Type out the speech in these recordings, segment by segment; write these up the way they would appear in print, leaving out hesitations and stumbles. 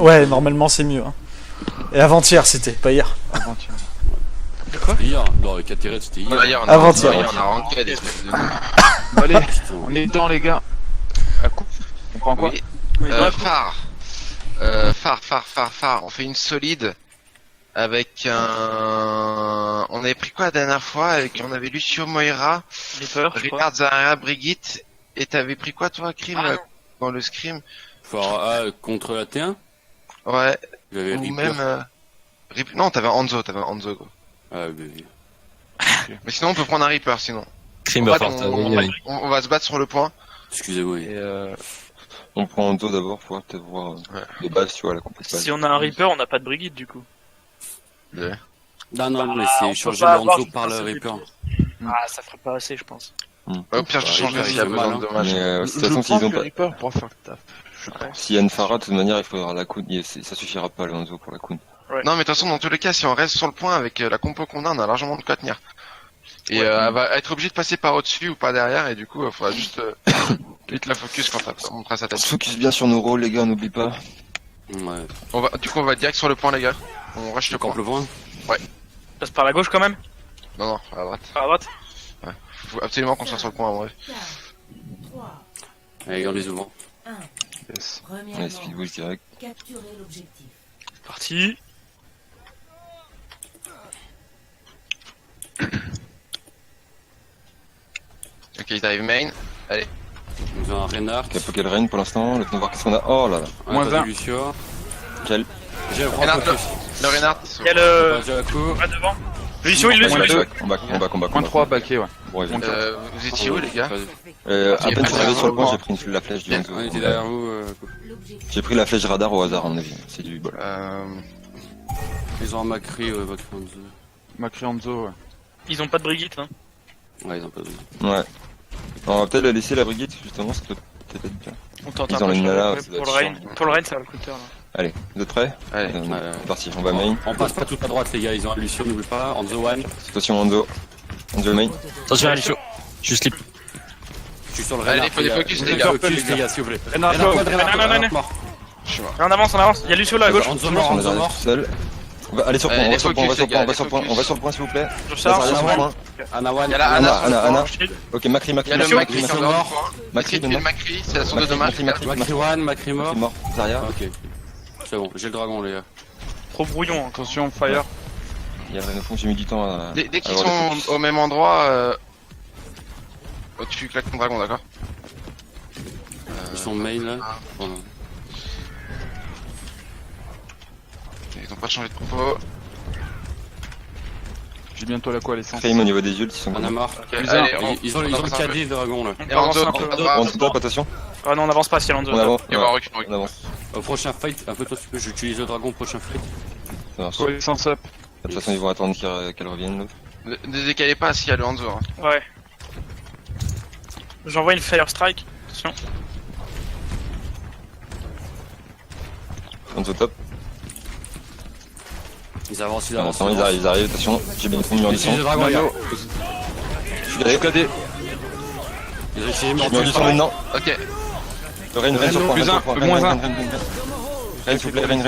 Ouais, normalement c'est mieux. Hein. Et avant-hier c'était, pas hier. Avant-hier. De quoi? Hier, non, le 4 c'était hier. Ouais, hier, Avant-hier. on a ranké des espèces de... Allez, on est dedans les gars. À coup. On prend quoi? Oui. Phare. Phare. On fait une solide. Avec un... On avait pris quoi la dernière fois? On avait Lucio Moira, Ricard Zarya, Brigitte. Et t'avais pris quoi toi, Crime, dans le scrim? Contre la T1? Ouais. J'avais Ou même... Non, t'avais Hanzo gros. Ah, oui. Mais sinon on peut prendre un Reaper sinon. Crime on va se battre sur le point. Excusez-moi. Et on prend un dos d'abord pour peut-être voir les bases, tu vois, la complète. Si on a un Reaper, on n'a pas de Brigitte du coup. Non, mais c'est changer Hanzo par le Reaper. Ah, ça ferait pas assez, je pense. Au pire, je change s'il y a besoin de dommages. Mais de toute façon, s'ils ont pas... Reaper pour faire le taf. S'il y a une Pharah, de toute manière, il faudra la Kun. Ça suffira pas le Hanzo pour la Kun. Ouais. Non, mais de toute façon, dans tous les cas, si on reste sur le point avec la compo qu'on a, on a largement de quoi tenir. Et elle va être obligée de passer par au-dessus ou pas derrière, et du coup, il faudra juste vite la focus quand on montrera sa On tête. se focus bien sur nos rôles, les gars, n'oublie pas. Ouais. Du coup, on va direct sur le point, les gars. On rush le point. Le point. Ouais. Passe par la gauche quand même? Non, à la droite. Par la droite? Ouais. Faut absolument qu'on soit sur le point, en vrai. Allez, on les ouvre. Yes. Allez, speed boost direct. Capturer l'objectif. Parti. Ok, ils arrivent main. Allez. Nous avons un Reinhardt. Capo quel reine pour l'instant, laisse-nous voir qu'est-ce qu'on a. Oh là là. Moins un. Lucio. Quel J'ai le Reinhardt. Il y a le... Pas devant. Lucio, il le suit. Combat. Moins 3 baquet, ouais. Bon, Vous étiez où, les gars? à peine je suis arrivé sur le point, j'ai pris la flèche du Hanzo. On était derrière vous. J'ai pris la flèche radar au hasard, à mon avis. C'est du bol. Ils ont un Macri, votre Hanzo. Macri Hanzo, ouais. Ils ont pas de Brigitte, hein. Ouais, ils ont pas de... Ouais. On va peut-être la laisser la Brigitte, justement, ça peut peut-être être bien. On tente Ils un ont peu les nanas, pour le rain. Pour le rain, ça va le coûter, là. Allez, vous êtes prêts? Allez. C'est parti, on va main. On passe pas tout à droite, les gars. Ils ont un Lucio, n'oublie pas. Hanzo one. Attention Hanzo. Hanzo main. Attention à Lucio. Je suis slip. Je suis sur le Allez, Reinhardt. faut des focus, les gars. Focus, les gars, s'il vous plaît. Non. Mort. Je suis mort. On avance. Il y a Lucio là à gauche. Hanzo mort, Hanzo mort. Seul. Allez sur le point, on va sur le point, on va sur le point s'il vous plaît. Je charge. Anna one. Il y a la Anna. Ok, Macri. Il y a le Macri qui est mort. Macri, le Macri, c'est la sonde de dommage. Macri one, Macri mort. mort. Zarya. Ok. C'est bon, j'ai le dragon, les gars. Trop brouillon. Attention, fire. Il y a au fond, j'ai mis du temps à... Dès qu'ils sont au même endroit, tu claques ton dragon, d'accord? Ils sont main là. Ils ont pas changé de propos. J'ai bientôt la coalescence. Frame au niveau des yeux, ils sont On a marre. Ils ont le KD de dragon là. Et Hanzo, On se tape, attention. Ah non, on avance pas si Hanzo. On avance. on avance. Au prochain fight, un peu toi, j'utilise le dragon au prochain fight. Ça marche. Coalescence up. De toute façon, ils vont attendre qu'elle revienne l'autre. Ne décalez pas s'il y a le Hanzo. Ouais. J'envoie une Fire Strike. Attention. Hanzo top. Ils avancent, Ils arrivent, attention. J'ai bien mis en Ils utilisent le dragon, les gars. Je suis cadé. Ils ont utilisé J'ai mis en sang maintenant. Ok. Reine sur le point, plus un, moins un. Reine, s'il vous plaît, Reine.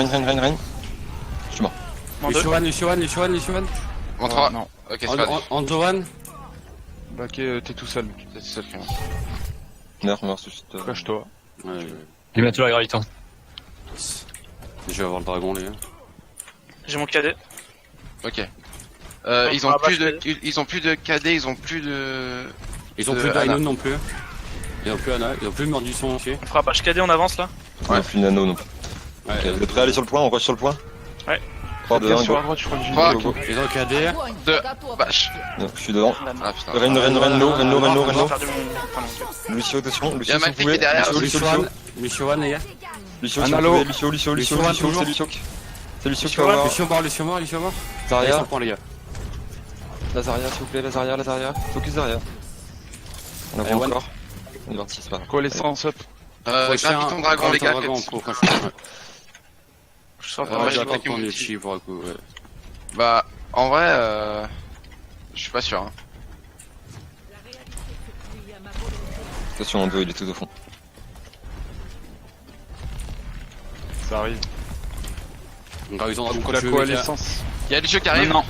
Je suis mort. Lucio one. En 3. Non. Ok, c'est pas Hanzo one. Baquet, t'es tout seul. C'est seul qui Meurs, c'est juste... Cache-toi. J'ai bientôt la gravité. Je vais avoir le dragon, les gars. J'ai mon cadet. Ok. Ils ont plus de KD, ils ont plus de... Ils ont plus d'Aino non plus. Ils ont plus Anna, ils ont plus mordu son entier. On fera pas cadet, on avance là. On a plus de nano non plus. Ok, vous êtes prêts à aller sur le point? On rush sur le point? Ouais. 3, 2, 1, Sur go. la droite, je crois que j'ai Ils ont KD. 2. Bâche. Non, je suis devant. Ah putain. Reine, low. Perdu mon... Lucio, attention. Il y a Lucio, Macri qui est derrière. Lucio one, les gars. Lucio, Analo. Lucio, c'est Lucio qui va avoir. Lucio mort. Zarya. Prends les gars. La Zarya, s'il vous plaît, la Zarya. Focus Zarya. On avance encore. On est parti, c'est pas grave. coalescence up. Gravi ton dragon, les gars. Je sens Ouais, pas j'ai mal attaqué chi pour le coup, ouais. Bah, en vrai, je suis pas sûr. Hein. Attention, Hanzo, il est tout au fond. Ça arrive. Donc, ils ont Donc quand la tu veux, Mika. coalescence. Il y a Lucio qui arrive. Non.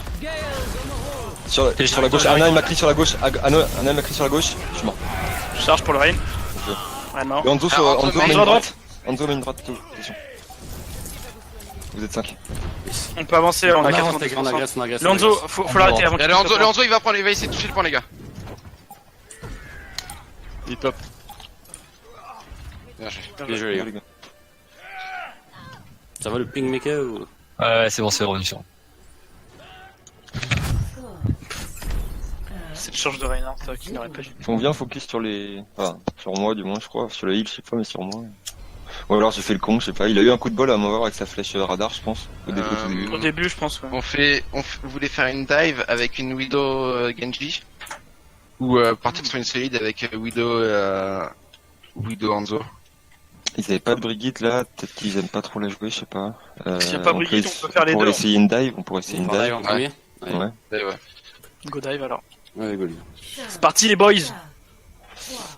Sur la gauche, Ana il m'a crié sur la gauche. Ana il m'a crié sur la gauche. Je suis mort. Je charge pour le rain. Ok. Ouais, non. Et Anzo Ah, sur Anzo Anzo main main droite. droite. Anzo main droite, tout. Attention. Vous êtes 5. On peut avancer, on a avance, les gars, on 90%. agresse, on agresse. Le Hanzo, faut l'arrêter avant Et qu'il le Hanzo, fasse le Hanzo, il va essayer de toucher le point, les gars. Il est top. Bien joué. Bien joué, les gars. Ça va le ping Mika ou... Ouais, c'est bon, c'est revenu sur. C'est le charge de Reinhardt qui n'aurait pas dû. On vient focus sur les. Enfin, sur moi du moins, je crois. Sur le heal, je sais pas, mais sur moi. Ou alors j'ai fait le con, je sais pas. Il a eu un coup de bol à m'avoir avec sa flèche radar, je pense. Au début, au début. Au début, je pense, ouais. Vous voulez faire une dive avec une Widow Genji ou partir sur une solide avec Widow Hanzo. Ils avaient pas de Brigitte là, peut-être qu'ils aiment pas trop la jouer, je sais pas. S'il y a pas Brigitte, on peut faire les On pourrait deux. essayer une dive, on pourrait essayer une On dive dive. en premier. Ouais. Ouais. Go dive alors. Ouais, go, C'est parti les boys.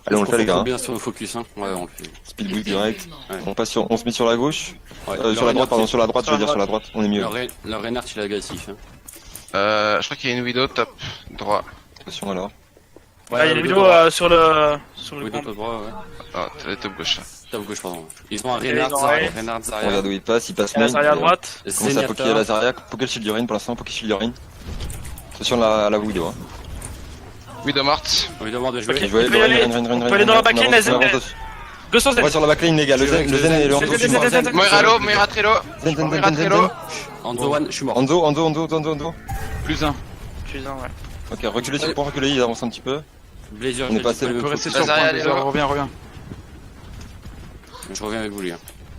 Allez, on le fait les gars. Faut Hein. bien sur le focus, hein. Ouais, on le fait. Speed boot direct. Ouais. On se met sur la gauche. Ouais. Sur la droite, pardon, sur la droite, je veux dire sur la droite. On est mieux. Le Reinhardt, il est agressif, hein. Je crois qu'il y a une Widow top droit. Attention alors. Ah, il y a une vidéo sur le Oui, compte. top droit, ouais. Ah, top gauche. Top gauche, pardon. Ils ont un Ok, Reinhardt, ils ont Zarya, Ray. Reinhardt, On regarde Zarya. où il passe, il passe Il y a main. Zarya à droite. Comment ça poker la Zarya, poker le shield du rain pour l'instant, poker shield du rain. Attention à la Widow. Hein. Widow morte. On lui demande de jouer. Ok. Bien joué, On peut y aller. On peut aller dans la backline, la Zen. Go sur On va Zen. sur la backline les gars, le Zen et le Hanzo. Zen, Zen, Zen, Zen. Moira low, Moira très low. Zen, Zen, Moira Zen, très Zen, low. Zen. Hanzo one, je suis mort. Hanzo. Plus un. Putain, ouais. Ok, reculez sur le point, reculez, il avance un petit peu. Blazer, On est je passé, l'ai dit, On peut faut rester le sur le Zarya, point. elle est Déjà, là. reviens. Je reviens avec vous, les gars.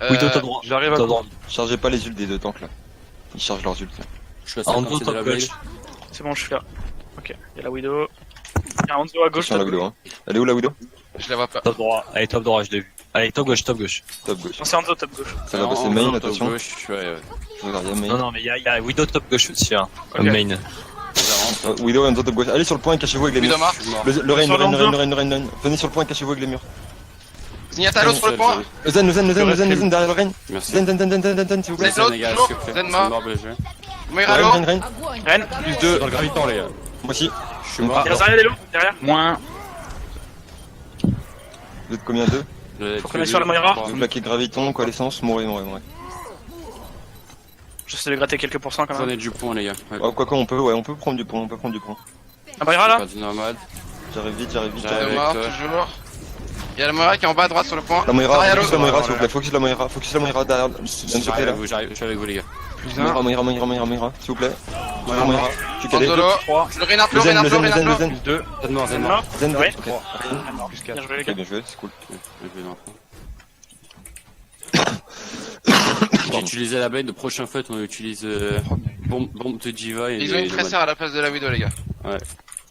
Widow top droit. J'arrive à Top court. droit. Chargez pas les ults des deux tanks là. Ils chargent leurs ults. Je suis à 50 Hanzo de top la blade. gauche. C'est bon, je suis là. Ok, il y a la Widow. Il y a Hanzo à gauche. Attention à la Widow. Hein. Elle est où la Widow? Je la vois pas. Top droit. Allez, top droit, je l'ai vu. Allez, top gauche, top gauche. Top gauche. Non, c'est Hanzo top gauche. Ça va Alors, passer Hanzo, main, top attention. gauche, ouais. Je regarde, il y a Non, main. non, mais il y a Widow top gauche aussi, hein. Ok. Main. Widow et Hanzo top gauche. Allez sur le point et cachez-vous avec les Widow murs. morte. Je suis mort. Le rain, Sur le rain, l'Hanzo. le rain. Venez sur le point et cachez-vous avec les murs. Zignatalo sur le point. Le Zen derrière le rain. Merci. Zen, s'il vous plaît. Zen. Les gars, Toujours. s'il vous plaît. Zen Je mort. suis mort, Blazer. Moira low. Rain. Ren. Plus Je 2. suis dans le graviton, les gars. Moi aussi. Je suis mort. Il y a Zarya Lelo derrière. Moins. Vous êtes combien d'eux? Faut qu'on aille sur la Moira. Vous claquez graviton, coalescence, mourrez. J'essaie de gratter quelques pourcents quand même. Prenez du point, les gars. Ouais. Oh, quoi on peut prendre du point, La Moira là. Pas du normal. J'arrive vite. J'arrive. Widow Avec mort, toi. toujours. Il y a la Moira qui est en bas à droite sur le point. La Moira, Zarya focus low. la Moira, Voilà. s'il vous plaît, focus la Moira derrière. D'un J'arrive côté là. avec vous, je suis avec vous, les gars. Plus un. Moira, s'il vous plaît. Moira, je suis calé. Hanzo low. 3. Le Reinhardt Le low, Zen, Reinhardt low, Reinhardt low. Plus 2. Zen mort, Zen Non. mort. Zen, Ouais. ok. Plus 4. Bien joué les Ok, gars. bien joué, c'est cool. J'ai utilisé la blade, le prochain fight on utilise bombe de Diva et Ils ont une et tresseur à la place de la Widow, les gars. Ouais.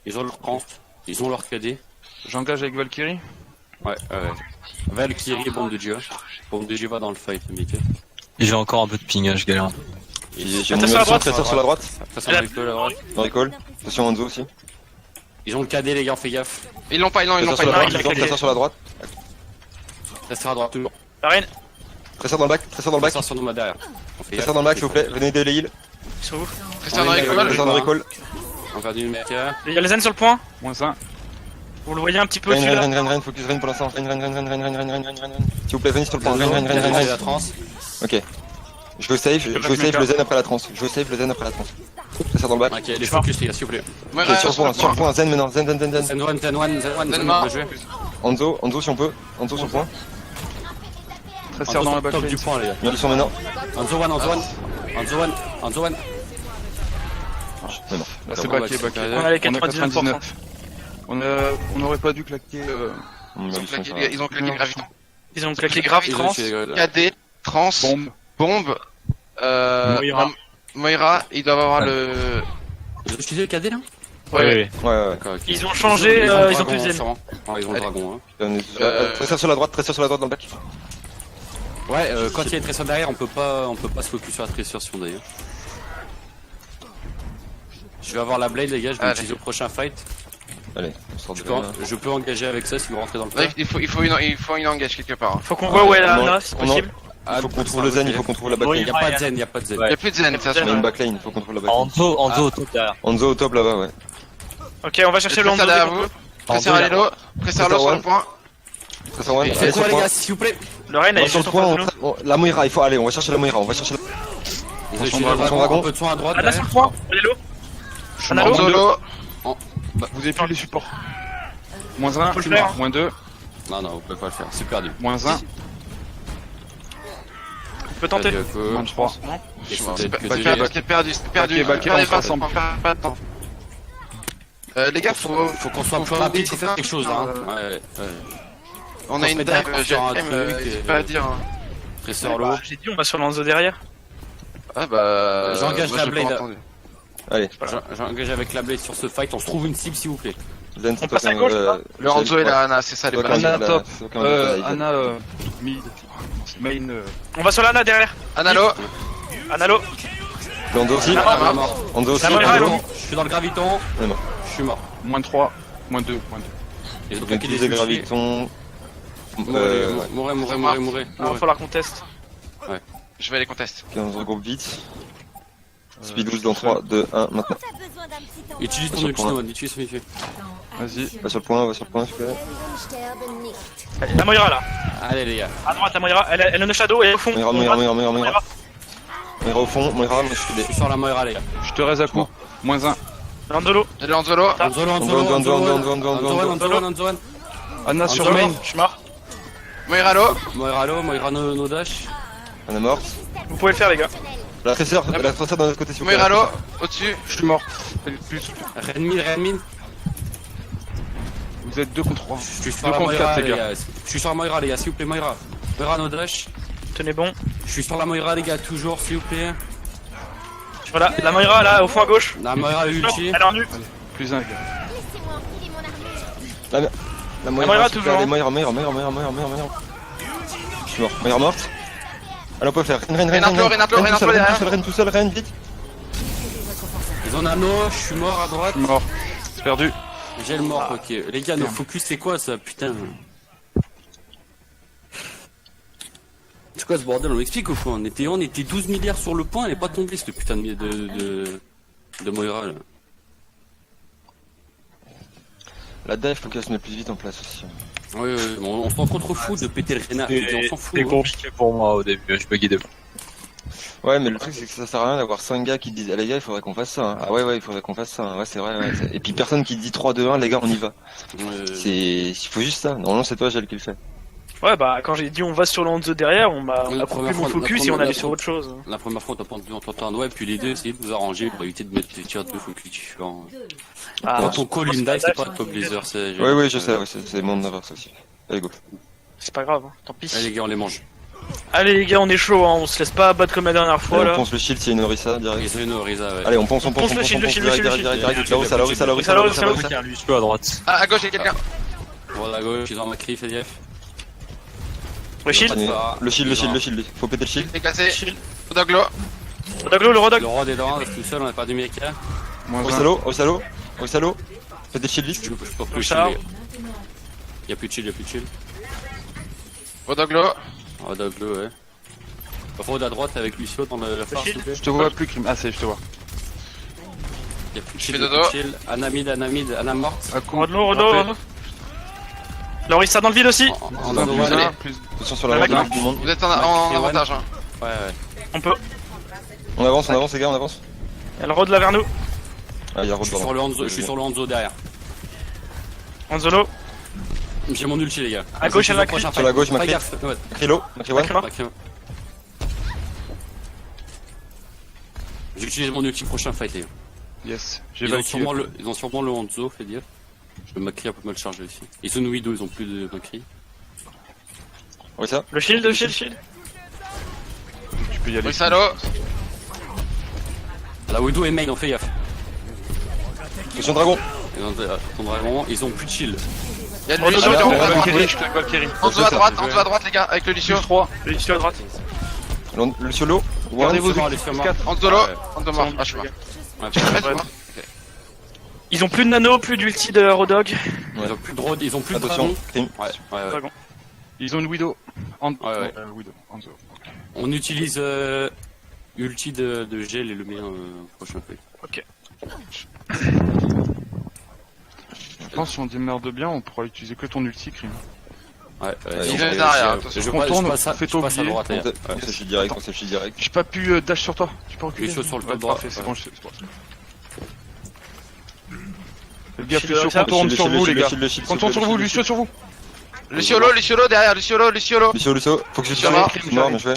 Ils ont leur cran, ils ont leur KD. J'engage avec Valkyrie. Ouais. Valkyrie, bombe de Diva. Bombe de Diva dans le fight, Mickey. J'ai encore un peu de ping, hein, je galère. J'ai Attention mon à numéro droite. tresseur sur la droite. Ça c'est avec toi la droite. Dans recall. Attention Hanzo aussi. Ils ont le KD, les gars, fais gaffe. Ils l'ont pas. Tresseur sur la il droite, l'a calé. tresseur sur la droite. Restez à droite toujours. La Reine. Tresseur dans le back. Restez sur nous derrière. On fait Tresseur dans le back, s'il vous plaît. Venez aider les heals. Ils sont où? Tresseur dans les Ouais, cols. Tresseur dans recall. On perd du mecha. Il y a le Zen sur le point. Moins 1. Vous le voyez un petit peu Rain, au-dessus là. Rain, focus Rain pour l'instant. Rain. S'il vous plaît, venez sur le point. C'est Rain. la trans. Ok. Je veux save le Zen après la trans. Tresseur dans le back. Ok, les focus, les gars, s'il vous plaît. Moira Sur le point, Zen maintenant. Zen. Zen one, Zen mort. peut jouer. Hanzo si on peut. Hanzo sur le point. Tresseur dans la Top backline. du point, les gars. Ils sont maintenant. Hanzo one. Mais non. Là, c'est D'accord, backé, ouais, backé. On a les On a 99%. 99. On aurait pas dû claquer. Ils ont claqué graviton. Ils ont claqué grave Ils ont trans. tué, KD, trans, Bombe. bombe, Moira. Moira, ils doivent avoir le... Ils ont utilisé le KD là? Ouais. Ouais. D'accord, ok. Ils ont changé, ils ont plus de Zen. Ils ont le dragon, hein. Tresseur sur la droite dans le back. Ouais, quand il y a une tresseur derrière, on peut pas se focus sur la tresseur si on d'ailleurs. Je vais avoir la blade, les gars, je vais Allez. l'utiliser au prochain fight. Allez, on sort de Je peux engager avec ça si vous rentrez dans le Ouais, fight. il faut une engage quelque part. Faut qu'on voit où est la on a- Ana, si on a- possible. Il faut qu'on trouve le zen, il faut qu'on trouve la backline. Y'a pas de zen, y'a pas de zen. Y'a plus de zen, ça se On a une met. backline, il faut qu'on trouve la backline. Anzo au top derrière. Anzo au top là-bas, ouais. Ok, on va chercher le Presseur Hanzo. derrière dès qu'on vous. peut. Presseur à l'élo. Presseur l'eau sur le point. Ça sent one. Faites Allez, sur quoi, le les point. gars, s'il vous plaît? Le Reine, On elle va est sur le juste en point, face de nous. la Moira, il faut aller, on va chercher la Moira, on va chercher la... Ils ont Attention, tiré dragon. dragon, un peu de soin à droite. Anna sur derrière. le point. Allélo. Anna mort. l'eau. Solo. Vous avez plus les supports. Moins 1, Faut je le suis faire. mort. Moins 2, Non, non, vous pouvez pas le faire, c'est perdu. moins 1, Tu peux tenter. moins 3. Je suis mort. C'est C'est que pas des- perdu, c'est perdu, c'est perdu. Backé, Perdez on pas se de temps, pas de temps. Les gars, faut Faut qu'on soit plus rapide, faut faire quelque chose, hein. Ouais, ouais. on a une se dive, mettre j'ai sur un quand même, truc, c'est pas à dire. hein. Presseur l'eau. J'ai dit, on va sur le Hanzo derrière. Ah bah. J'engage moi, la j'ai pas blade. entendu. Allez, J'engage avec la blade sur ce fight, on se trouve une cible s'il vous plaît. zen, On passe à gauche, là Le Hanzo et la Anna, c'est ça les Anna bases. Anna top. Anna Anna mid. Main. On va sur l'Anna derrière. Anna l'eau. Anna l'eau. Anzo aussi, Anna mort. Anzo aussi, La Moira, Anzo. elle Je suis dans le graviton, Ouais, non. je suis mort. Moins 3, moins 2, moins 2. Ils ont Faut claqué des utiliser sushis. graviton. Mourez. Il va falloir qu'on teste. Je vais les contester. 15 regroupe vite. Speed 12 dans 3, 2, 1, maintenant. Utilise ton Sur le ulti, point. Noan, utilise ton ulti. Vas-y. Va sur le point, s'il vous plaît. Allez, la Moira là. Allez les gars. À droite, la Moira. Elle a le shadow et au fond. Moira, Moira au fond, Moira, moi je suis Je suis sur la Moira les gars. Je te raise à coup. Moins 1. L'Anzolo. Le Hanzolo. Anzo. Anna sur Sur main. main. Je suis mort. Moira l'eau. Moira no dash. On est morte. Vous pouvez le faire, les gars. La tresseur dans notre côté, s'il vous plaît. Moira l'eau. Au-dessus. Je suis mort. Plus. Renmin. Vous êtes 2 contre 3. Je suis sur Deux la contre Moira quatre, les les gars. gars. Je suis sur la Moira les gars, s'il vous plaît Moira. Moira no dash. Tenez bon. Je suis sur la Moira les gars, toujours s'il vous plaît. Voilà, la Moira là, au fond à gauche. La Moira ulti. Elle est en nu. Plus 1, gars. La Moira, Moira, toujours. Allez, Moira. Je suis mort. Moira morte. Allez, on peut faire. Reine tout seul, Reine, vite. Ils ont nano, je suis mort à droite. Je suis mort. C'est perdu. J'ai le mort, ok. Les gars, nos focus c'est quoi ça, putain? C'est quoi ce bordel? On m'explique au fond. On était 12 milliards sur le point, elle est pas tombée cette putain de Moira là. La dive, faut qu'elle se mette plus vite en place aussi. Ouais, on s'en contrefou de péter le renard, on s'en fout. C'était hein. compliqué pour moi au début, je buguais de Ouais, mais le truc, c'est que ça sert à rien d'avoir 5 gars qui disent, ah, les gars, il faudrait qu'on fasse ça. hein. Ah ouais, il faudrait qu'on fasse ça. hein. Ouais, c'est vrai. Ouais. Et puis personne qui dit 3, 2, 1, les gars, on y va. Il faut juste ça. Normalement, c'est toi, Gel, qui le fait. Ouais, bah, quand j'ai dit on va sur le Hanzo derrière, on Oui, la a première coupé mon fois- focus la et on première- allait sur autre chose. La première fois, on t'a pas entendu entendre, ouais, puis les deux, essayer de vous arranger pour éviter de mettre des tirs de focus différents. Ah, Quand on call une dive, c'est pas top laser, c'est. Ouais, je sais, ouais, c'est mon d'avoir ça aussi. Allez, go. c'est pas grave, hein. Tant pis. Allez les gars, on les mange. Allez, les gars, on est chaud, hein. On se laisse pas abattre comme la dernière fois, Allez, on là. pense le shield, s'il y a une Orisa, direct. Ils ont une Orisa, ouais. Allez, on pense, Ponce le shield, le shield, le shield, le shield. direct, la Orisa, Lucio à droite. Ah, à gauche, il y a quelqu'un. Voilà, à gauche, ils ont ma cri, fais gaffe. Le shield. Le shield, faut péter le shield. Déclassé. Shield. Rodoglo. Rodoglo, le Rodog. Le roi des dents, reste tout seul, on a perdu Meka. Moins 1. Orisalo, péter le shield vite. Je peux plus Le chill. char. Y'a plus de chill. Rodoglo. Oh, Doglo, ouais. Rod à droite avec Lucio dans la farce, s'il te plaît. Je te vois plus, Crime. Ah, c'est, je te vois. Y'a plus de Je chill, fais y'a dodo. plus de chill. Anna mid, Anna morte. À coup. Rodlo, Rodlo. Lorissa dans le vide aussi. En Plus Anna, allez. 1, plus. Attention sur la Le route, mec, tout le monde. Vous êtes en avantage, hein. Ouais. On peut. On avance, les gars, on avance. Elle rôde là vers nous. Ah, il y a Je suis sur le Hanzo, je suis sur le Hanzo derrière. Hanzolo. J'ai mon ulti, les gars. À gauche, elle va prochain Sur la gauche, Fais Macri. gaffe, ouais. Krilo, Makriwan. Macri. J'utilise mon ulti prochain fight, les gars. Yes. J'ai Ils ont vaincu. sûrement le Hanzo, fais gaffe. Le Macri a pas mal chargé aussi. Ils sont Widow, ils ont plus de Macri. Orisa. Le shield, le shield. Tu peux y aller. Rissalo. La Widow est main, on fait gaffe. Attention dragon. Ils ont ton dragon, ils ont plus de shield. Il y a le Rodoglo, Lucio Rodoglo, à droite. Valkyrie. Je te Valkyrie. Hanzo à droite, les gars, avec le Lucio. Plus 3. Le Lucio à droite. Le solo. Gardez-vous Mort, de les femmes. Hanzolo. Ouais. Hanzo mort. Ah, je suis mort. Ouais, Ouais, Ils ont plus de nano, plus d'ulti de Rodog. Ils ont plus de road, ils ont plus de Attention, dragon. crime. Ouais. Dragon. Ils ont une Widow. Ouais. Widow. Hanzo. On utilise ulti de gel et le mien prochain fight. Ok. Je pense si on démerde bien, on pourra utiliser que ton ulti, Crime. Ouais, Il vient derrière, attention. je Contourne, passe à fais-toi à oublier. droite. On s'affiche direct, on s'affiche direct. J'ai pas pu dash sur toi. Tu peux reculer. Lucio sur le Ouais, top droit. parfait, c'est Ouais. bon, je sais. c'est bon. Faites gaffe, Shield, Lucio ça. contourne sur vous, les gars. Le shield, Contourne sur vous, Lucio sur vous. Luciolo derrière, Luciolo. Lucio, faut que je Lucio tire. mort. Non, mais je vais.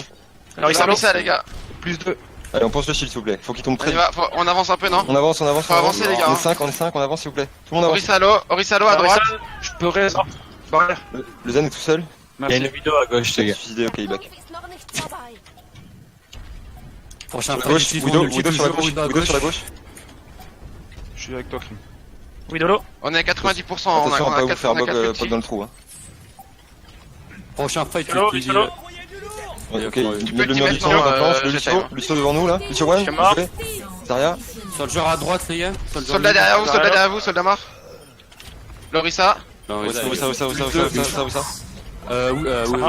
Alors, il Ça s'avance. ça, les gars. Plus 2. Allez, on pense le shield, s'il vous plaît. Faut qu'il tombe On très y vite. va, on avance un peu, non? On avance. Faut avancer, les gars, On hein. est 5, on avance, s'il vous plaît. Tout le monde avance. Orisalo à droite. Je peux raise. Barrière. Le Zen est tout seul. Il y a une Merci. vidéo à gauche, les gars. Suicidé, ok, il back. Prochain Sur la fight, gauche, utilise Widow mon ulti sur la toujours, gauche. Widow sur la gauche. Je suis avec toi, Crime. Oui, Dolo. On est à 90%, on Attention à a pas vous 4 faire on a quatre bug petits. dans le trou. Prochain fight, Solo, utilise. solo. Ok, Tu il peux met le t'y mur du mettre, temps, non, la planche, le j'essaie, Lucio. hein. Lucio devant nous là. Lucio One, Je suis mort. Zarya. Soldier à droite, les gars. Soldat derrière vous, soldat mort. Lorissa. Non, Où ça.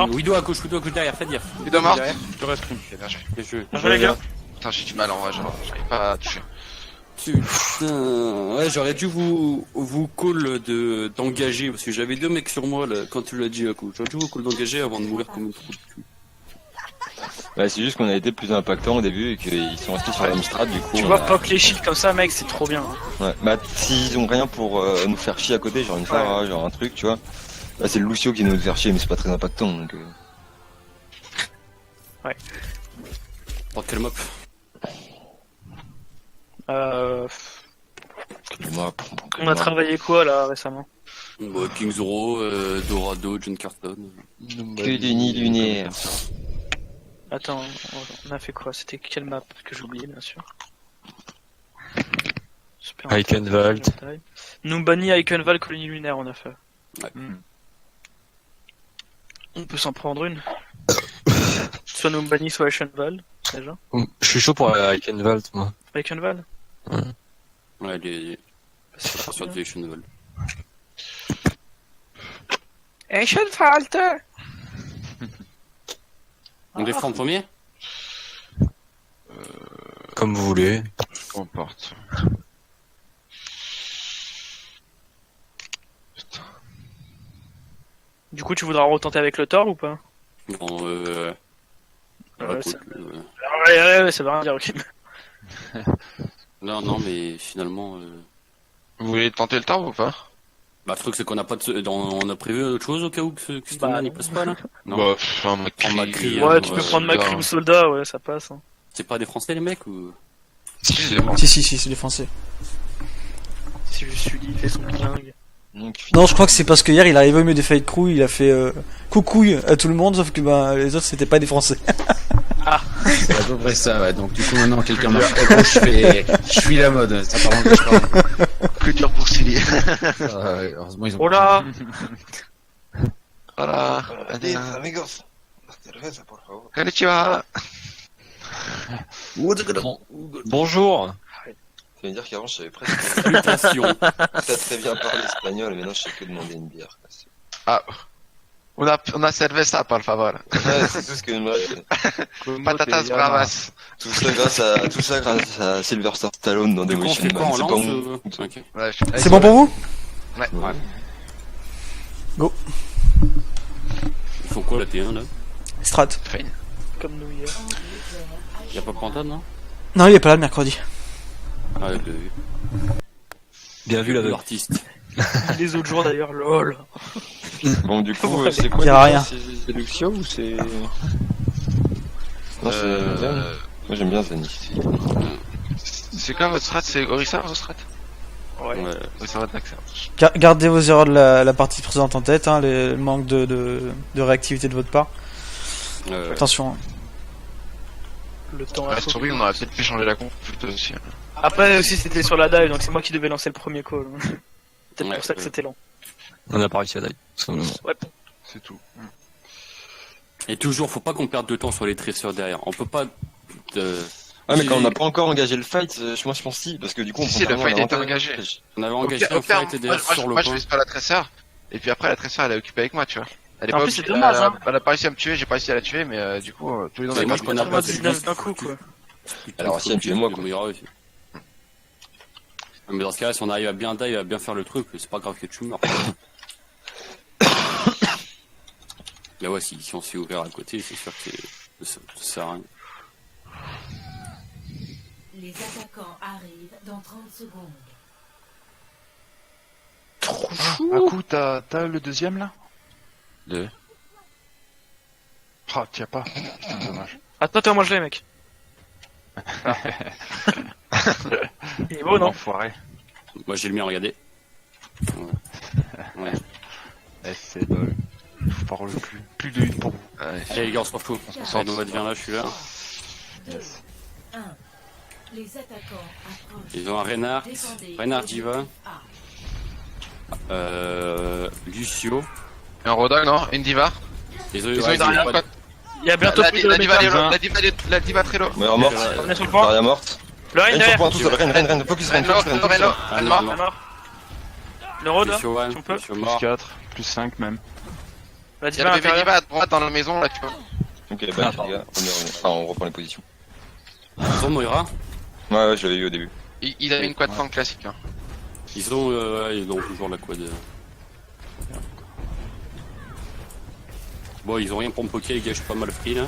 Widow à gauche derrière, faites gaffe. Widow morte. Je te reste, Crime. Bien joué. Bien joué. Bien joué, les gars. Putain, j'ai du mal en vrai, j'arrive pas à toucher. Putain, ouais, j'aurais dû vous call d'engager, parce que j'avais 2 mecs sur moi, là, quand tu l'as dit, à coup. J'aurais dû vous call d'engager avant de mourir comme une trou de cul. Bah, c'est juste qu'on a été plus impactant au début et qu'ils sont restés sur la même strat, du coup. Tu on vois, a- poke les shields comme ça, mec, c'est trop bien. Ouais, bah, s'ils ont rien pour nous faire chier à côté, genre une Pharah, genre un truc, tu vois. Là, c'est le Lucio qui nous faire chier, mais c'est pas très impactant, donc Par quel map? moi, On a travaillé quoi, là, récemment? Bah, King Zoro, Dorado, John Carton. que du nid lunaire. Attends, on a fait quoi? C'était quelle map que j'ai oublié, bien sûr. Super. Eichenwald. Numbani, Eichenwald, colonie lunaire, on a fait. Ouais. On peut s'en prendre une. Soit Numbani, soit Eichenwald, déjà. Je suis chaud pour Eichenwald, moi. Eichenwald? Ouais, c'est pas sur Eichenwald. Eichenwald! On défend le premier? Comme vous voulez. Peu importe. Du coup, tu voudras retenter avec le Thor ou pas? Non, Ouais, écoute, ouais, ça va rien dire, ok. non, mais finalement, Vous voulez tenter le temps ou pas? bah, le truc, c'est qu'on a pas on a prévu autre chose au cas où que ce Bah, man, il passe pas, là? Non. Bah, pff, un Macri, Macri. Ouais, hein, tu peux ouais, prendre Macri soldat. ou soldat, ouais, ça passe. Hein. C'est pas des Français, les mecs, ou? Excusez-moi. Si, c'est des Français. Si je suis il fait son bilingue. Donc, Non, je crois que c'est parce que hier il est arrivé au milieu des Fight Crew, il a fait coucouille à tout le monde, sauf que ben, les autres c'était pas des Français. C'est à peu près ça, ouais. Donc, du coup, maintenant, quelqu'un marche à gauche, je suis la mode. Ça parle que je parle. Plus dur pour Silly. Heureusement, ils ont. Oh là! Voilà. amigos. Konnichiwa. Bonjour. Ça veut dire qu'avant, je savais presque Salutations. très bien parler espagnol, mais maintenant, je sais que demander une bière. On a cerveza, por favor. Ouais, c'est tout ce que je me reste. Patatas bravas. Tout ça grâce à Sylvester Stallone dans Du coup, on Demolition fait quoi, Man. on C'est lance? pas bon. Ok. Ouais, C'est bon pour vous? Ouais. Ils font quoi, la T1, là? Strat. Comme nous hier. Y'a pas Pantone, non? Non, il est pas là le mercredi. Ah, ouais, Bien vu la de veille. l'artiste. Les autres jours d'ailleurs, lol. Bon, du coup, Ouais. c'est Il quoi y aura déjà, rien. c'est Luxio ou c'est... Non, c'est Zen. Moi, j'aime bien Zen ici. C'est quoi votre strat? C'est Orissa, votre strat? Ouais. Ouais. Orissa, votre accent. Gardez vos erreurs de la partie présente en tête, hein, le manque de réactivité de votre part. Attention. Hein. Le temps Ouais, a sur lui, on aurait peut-être pu changer la comp plutôt aussi. Après aussi c'était sur la dive, donc c'est moi qui devais lancer le premier call. Peut-être Ouais, pour ça que c'était lent. On n'a pas réussi à die, tout simplement. Ouais. C'est tout. Et toujours, faut pas qu'on perde de temps sur les traceurs derrière. On peut pas. Ah, mais quand on n'a pas encore engagé le fight, moi, je pense si, parce que du coup, on Si, prend le vraiment fight était l'avantage. engagé. On avait Au engagé pire, le fight et derrière sur le moi, je point. laisse pas la tresseur. Et puis après, la tresseur, elle est occupée avec moi, tu vois. Elle est En pas plus, c'est obligée- dommage, hein. Elle a pas réussi à me tuer, j'ai pas réussi à la tuer, mais du coup, tous les deux on Mais avait moi, pas je de connais chance. pas 19 d'un coup, quoi. Alors, si elle me tuait moi, quoi. Moira aussi. Mais dans ce cas-là, si on arrive à bien dive, à bien faire le truc, c'est pas grave que tu meurs. Mais ouais, si on s'est ouvert à côté, c'est sûr que ça sert à rien. Les attaquants arrivent dans 30 secondes. Un coup, t'as le deuxième là? Deux. Ah, tiens pas. Putain, dommage. Attends, moi je l'ai, mec. Il est beau, non? Enfoiré. Moi, j'ai le mien, regardez. Ouais. C'est bol. Je vous parle plus. Plus de une pour vous. Ouais. Allez, les gars, on s'en fout. Allez, Nomad, viens là, je suis là. 2, 1. Les attaquants approchent. Ils ont un Reinhardt. Défendez. Reinhardt, j'y va. A. Lucio. Un Rodog, non? Une diva? Ils ont Ils ont ouais, une diva, ils ont quoi. Il y a bientôt La plus de diva, mecs. la diva Trello. Moira morte. On est sur le point. Daria morte. Le Rein Reine sur derrière. point, tous. Reine. Focus Reine. Reno, Focus Reine. Reno, Ah, elle non, mort. non. La mort. Le road, là. Lucio, si on peut. Lucio Plus mort. 4, plus 5 même. La Il y a diva à le bébé l'intérieur. diva à droite dans la maison, là, tu vois. Ok, bah, les gars, enfin, on reprend les positions. Ils ont Moira. Ouais, je l'avais eu au début. Il avait une quad flank classique, hein. Ils ont toujours la quad. Bon, ils ont rien pour me poker, les gars, je suis pas mal free là.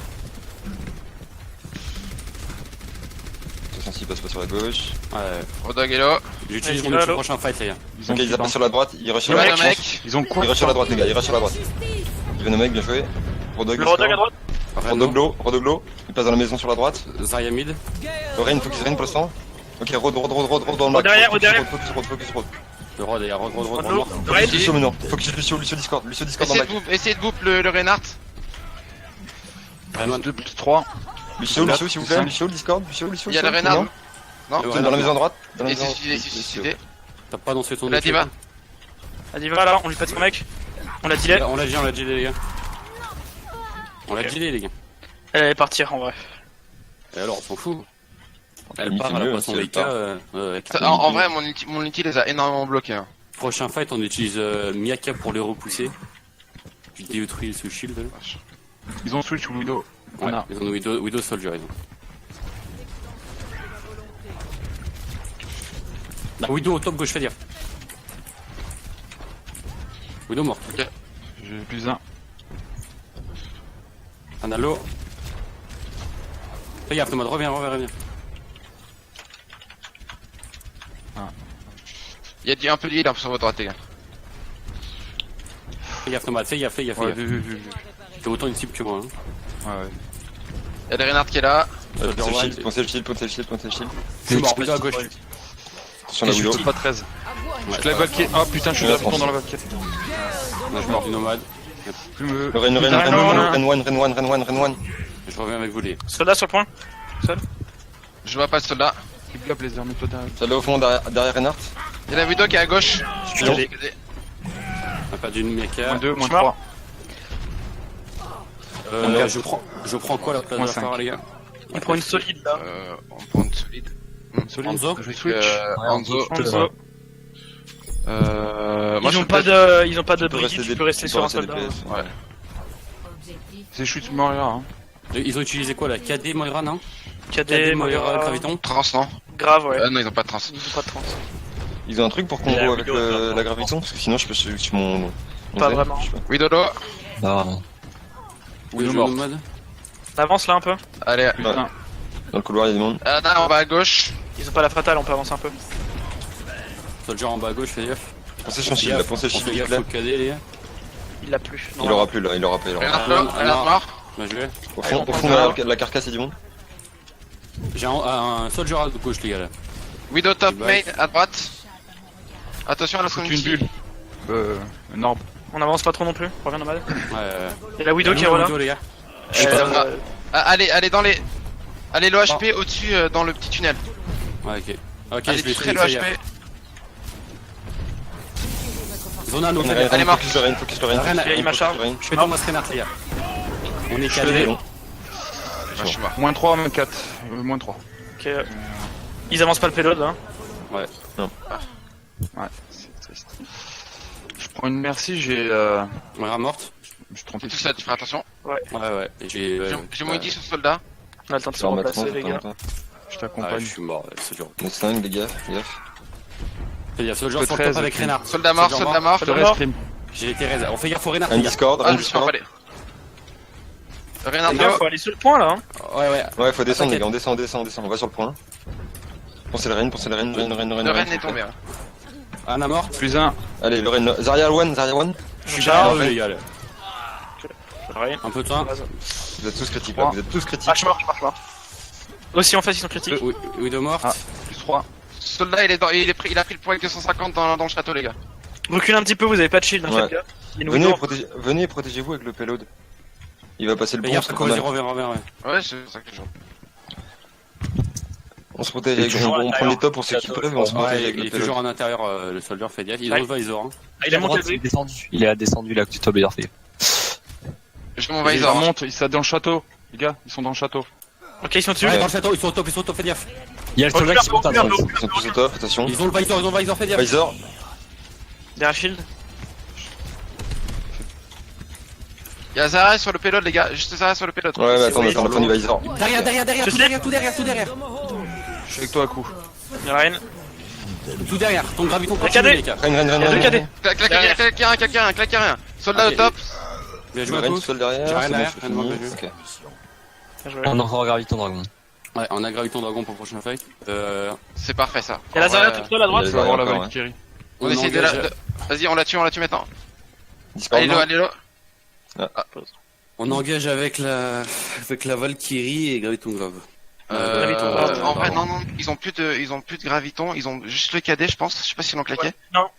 Attention s'il passe pas sur la gauche. Ouais. Rodog est là. J'utilise Ouais, mon allô. prochain fight, les gars. Ils ont Ok, ils appellent sur la droite, ils rushent sur Il la y a droite. un mec. Ils ont quoi? Ils rushent sur la droite, les gars, ils rushent sur la droite. Il vient nos mecs, bien joué. Rodog, Le road à droite. Rodoglo. Il passe dans la maison sur la droite. Zarya mid. Reine, focus Reine pour l'instant. Ok, Rod dans le Au derrière, Focus au derrière. Focus Rod. Le Rod, il y a Rod mort. Rein. Lucio maintenant. Focus Lucio Discord dans le bac. Essayez de boop le Reinhardt. Reinhardt. 2 plus 3. Lucio, s'il vous plaît. Lucio, Discord. Lucio. Il y a le Reinhardt. Non, Ouais, Dans la maison à droite. Dans la il maison s'est suicidé. T'as pas dansé ton La diva. La diva, là, on lui pète son mec. On l'a dilé. On l'a dit, les gars. On l'a dit, les gars. Elle allait partir, en vrai. Et alors, on s'en fout. Elle Limite, part, c'est elle a mieux, pas son si elle VK. part. En vrai, mon ulti les a énormément bloqués. Hein. Prochain fight, on utilise Miyaka pour les repousser. Puis détruire ce shield. Ils ont switch Widow. On a. Ils ont Widow Soldier, ils ont. Ah, Widow au top gauche, fais dire. Widow mort. J'ai plus 1. Un halo. Fais gaffe, Nomad, reviens. Il y a un peu de heal sur votre droite, les gars. Fais gaffe, Nomad, fais gaffe. Ouais, vu. T'es autant une cible que moi. Hein. Ouais. Il y a le Reinhardt qui est là. Pensez le shield. Je suis mort, Widow à gauche. Attention la Je Widow. suis pas 13. Ouais, Je la valquée. Ah putain, je suis Ouais, là dans la valquée. je suis mort du Nomad. Plus me. Reine one. Je reviens avec vous, les. Soldat sur le point. Je vois pas le soldat. Keep up les armes, toi derrière. Celle-là au fond derrière Reinhardt. Il y a la Widow qui est à gauche. Je suis On a perdu une Miyaka. Moins 2, moins Je suis mort. 3. Je prends quoi la place de Moins la cinq. phare, les gars? On prend une solide, là. On prend une solide. Anzo? Je switch. Anzo. Anzo. Moi, Ils ont pas de peux Brigitte, rester tu peux rester sur un rester soldat. DPS. Ouais. Objectif. C'est shoot Moria, hein. Ils ont utilisé quoi la KD Moira, non? KD, Moira, Graviton? Trans, non? Grave, ouais. Non, ils ont pas de trans. Ils ont pas de trans. Ils ont un truc pour combo La avec Widow, la graviton parce que sinon je peux sur mon. Pas Z, vraiment. je sais pas. Oui, Dodo. Non. Oui, mort. Nomad. On avance là un peu. Allez. Plus 1. Dans le couloir il y a du monde. Ah, non, on va à gauche. Ils ont pas la fatale, on peut avancer un peu. Soldier en bas à gauche, fais gaffe. Pensez son shield là, pensez le On shield fait s'il gaffe vous au plaît. KD, les gars. Il l'a plus. Il aura plus là, il aura pas. Reinhardt là, Reinhardt mort. Bien joué. Au fond de la carcasse il y a du monde. J'ai un Soldier à gauche, les gars, là. Widow top Bah, main à droite. Attention à la Foutu une community. bulle. Un orbe. On avance pas trop non plus, reviens normal. Ouais. Et la Widow qui est là. Widow, les gars. Allez dans les. Allez, l'OHP au-dessus dans le petit tunnel. Ouais, ok. Ok, Allez, je vais très fais l'OHP. gaffe. Zone anneau, fais Reine, gaffe. Elle est morte. focus le Reine. Reine, il m'a chargé. Je fais Thomas Reinhardt, les gars. On est calé. Je suis mort. Moins 3, moins 4. Moins 3. Ok. Ils avancent pas le payload là. Ouais, c'est triste. Je prends une merci, j'ai Moira morte. Je suis trompé. Tout ça, tu feras attention. Ouais. Et J'ai mon ulti sur soldat. On a le temps de se Ça remet remplacer, 30, les gars. Je Ah, t'accompagne. je suis mort, c'est dur. On est 5, les gars, gaffe. Il y a ce genre Le sur le 13, top avec ok. Reynard. Soldat mort, soldat mort. Je te reste, Crime. J'ai été Reza. On fait gaffe au Reynard. Un les gars. Discord, Ah, un je me suis Discord. emballé. Rien à Les gars, voir. faut aller sur le point là. Hein. Ouais. Ouais, faut descendre, les T'inquiète. gars, on descend. On va sur le point. Pensez le Rennes. Le Rennes est tombé. Hein. Anna mort. Plus un. Allez, le Rennes. Zarya one. Je suis Charge. là, les gars. Là. Rien. Un peu de temps. Vous êtes tous critiques, là. Vous êtes tous critiques. Ah, je suis mort. Aussi en face, ils sont critiques. Oui, de mort. Ah. Plus 3. Soldat, il a pris le point avec 250 dans le château, les gars. Reculez un petit peu, vous avez pas de shield, hein, Ouais. faites gaffe. Il y a une Widow. Venez, protégez-vous avec le payload. Il va passer le Fais pont. gaffe, c'est ça pas mal. reviens. Ouais, c'est ça que je vois. On se protège Et avec toujours à on prend les tops pour ceux qui peuvent, mais on se protège Ouais, avec il le est toujours payload. en intérieur, le soldier, fait gaffe. Ils ont le visor. Hein. Ah, il a monté le Il est V. descendu. Il est descendu là que tu top, fait. Je m'en Ils vais, ils en remontent, ils sont dans le château. Les gars, ils sont dans le château. Ok, ils sont dessus. Ouais, dans le château, ils sont au top, fais gaffe. Il y a le soldat qui monte à droite. Ils sont tous au top, attention. Ils ont le visor, fais gaffe. Visor. Derrière shield. Il y a Zarya sur le payload, les gars. Juste Zarya sur le payload. Ouais, mais attends, du visor. Derrière, tout derrière. Je suis avec toi à coup. Rien. Tout derrière, ton graviton La continue, KD. les gars. Rennes. Deux KD. Claque rien. Soldat au Ok. top. Bien joué à Rennes tous. seul derrière. J'ai rien c'est bon, derrière, c'est Rennes, fini. bien joué. Ok. Bien joué. On a encore Graviton Dragon. Ouais, on a graviton dragon pour le prochain fight. C'est parfait, ça. Il y a la Zarya toute seule à droite. Il y Je vais avoir la encore, Valkyrie. On essaie de la... Vas-y, on la tue maintenant. Discord. Allez-le. On engage avec la Valkyrie et graviton grave. Graviton, En vrai, non, ils ont plus de graviton, ils ont juste le KD, je pense. Je sais pas s'ils l'ont claqué. Non,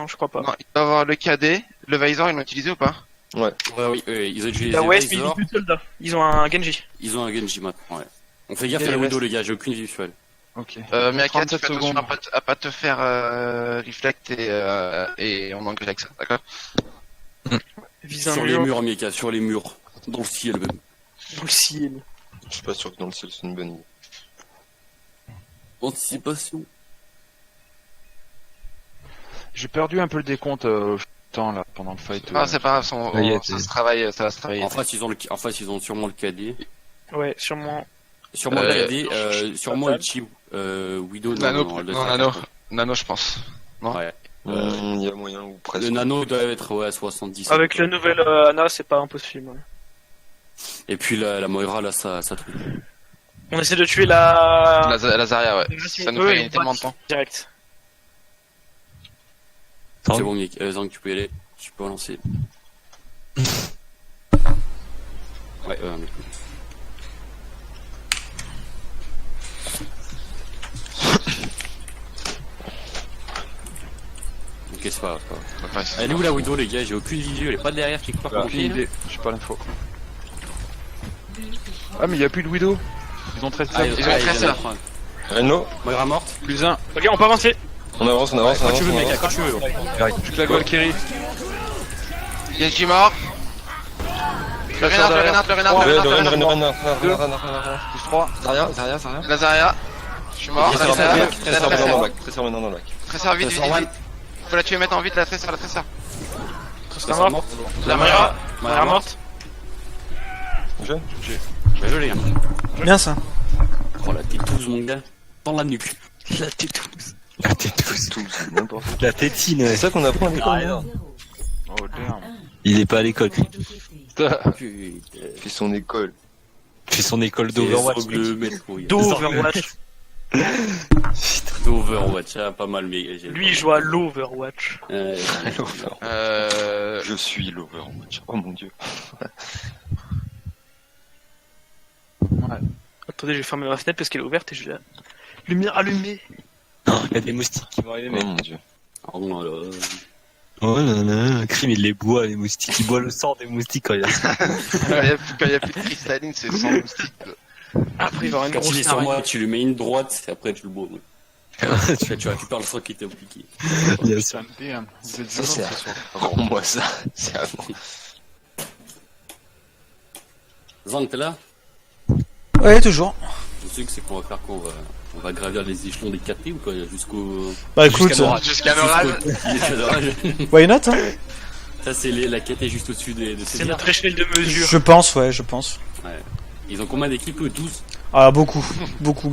je crois pas. Non, ils doivent avoir le KD, le visor, ils l'ont utilisé ou pas? Ouais, oui, ils ont utilisé La les West, mais ils ont visors. plus de soldats. Ils ont un Genji. Ils ont un Genji maintenant, ouais. On fait gaffe Et à la le window, les gars, j'ai aucune visuelle. Ok. Miyaka, tu 37 fais attention secondes. à pas te faire reflect et on engage avec ça, d'accord? Vise un Sur les mur. murs, Mika, sur les murs. Dans le ciel, même. Dans le ciel. Je suis pas sûr que dans le ciel c'est une bonne idée. Anticipation. J'ai perdu un peu le décompte temps là pendant le fight. Ah, c'est pas grave, ça va se travailler. En face, ils ont sûrement le KD. Ouais, sûrement. Sûrement le KD, sûrement le Chi. Widow, Nano, je pense. Non? Ouais. Il y a moyen ou presque. Le nano doit être à 70. Avec la nouvelle Anna, c'est pas impossible. Et puis la Moira, là, ça trouve. On essaie de tuer la. La Zarya, ouais. Ça nous fait gagner tellement de temps. Direct. Tant C'est bon, Mika, Zang, tu peux y aller. Tu peux relancer. Ouais, mais... Ok, c'est pas grave. Elle est où la Widow, les gars? J'ai aucune visu, elle est pas derrière quelque part. Aucune idée, j'ai pas l'info. Ah, mais il y a plus de Widow. Ils ont 13 ils ont 13 là. Reno, Moira morte. Plus un. Ok, on peut avancer. on avance. Quand tu veux, mec, quand tu veux. Je claque Valkyrie. Genji mort. Le Renard. Plus 3. Zarya. La Zarya. Je suis mort. Très servant dans le bac. Tresseur, vite. Faut la tuer maintenant, vite, la Tresseur. Tresseur mort. La Moira morte. Je Bien joué, les gars. Bien ça. Oh, la tétouze, mon gars. Dans la nuque. La tétouze. La tétouze. n'importe quoi. La tétine. C'est ça qu'on apprend à l'école. non. Oh damn. Il est pas à l'école. Putain. Il fait son école. Il fait son école d'Overwatch. D'Overwatch. D'Overwatch, ah, pas mal, mais... Lui, il joue à l'Overwatch. Je suis l'Overwatch. Oh mon dieu. Attendez, je vais fermer ma fenêtre parce qu'elle est ouverte et je la... Lumière allumée. Il y a des moustiques qui vont arriver, Oh mec. mon dieu. Oh là là. Oh là là, Crime il les boit, les moustiques. Il boit le sang des moustiques quand il y a ça. Quand il y a plus de cristalline, c'est sans moustique. Après, il va y avoir une Quand il grosse est sur moi, araignée. tu lui mets une droite, et après tu le bois. Tu récupères le sang qui était appliqué. Bien sûr. Damn. Vous êtes Ça, violents c'est ce soir. Rends-moi ça. C'est à moi. Zang, t'es là? Ouais, toujours. Je sais que c'est qu'on va faire quoi? On va gravir les échelons des KT ou quoi? Jusqu'au... Bah écoute, Jusqu'à l'orage. why not hein. Ça, c'est la quête est juste au-dessus de ces C'est bières. notre échelle de mesure. Je pense, ouais, je pense. Ouais. Ils ont combien d'équipes? 12. Ah, beaucoup. Beaucoup.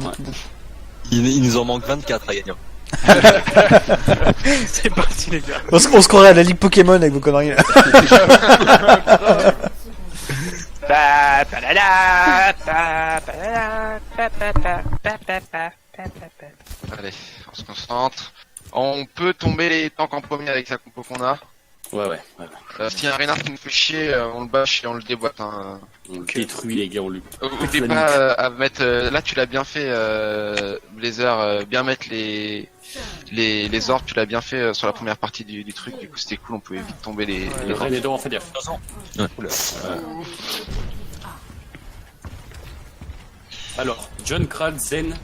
Il nous en manque 24 à gagner. C'est parti, les gars. On se croirait à la Ligue Pokémon avec vos conneries là. Allez, on se concentre. On peut tomber les tanks en premier avec la compo qu'on a. Ouais. S'il y a un Reinhardt qui nous fait chier, on le bâche et on le déboîte. Hein. On détruit les gars, on lui. N'oubliez pas à mettre. Là, tu l'as bien fait, Blazer. Bien mettre les orbes. Tu l'as bien fait sur la première partie du truc. Du coup, c'était cool. On pouvait vite tomber les Les orbes. Rennes on fait gaffe. Alors, John Kral, Zen,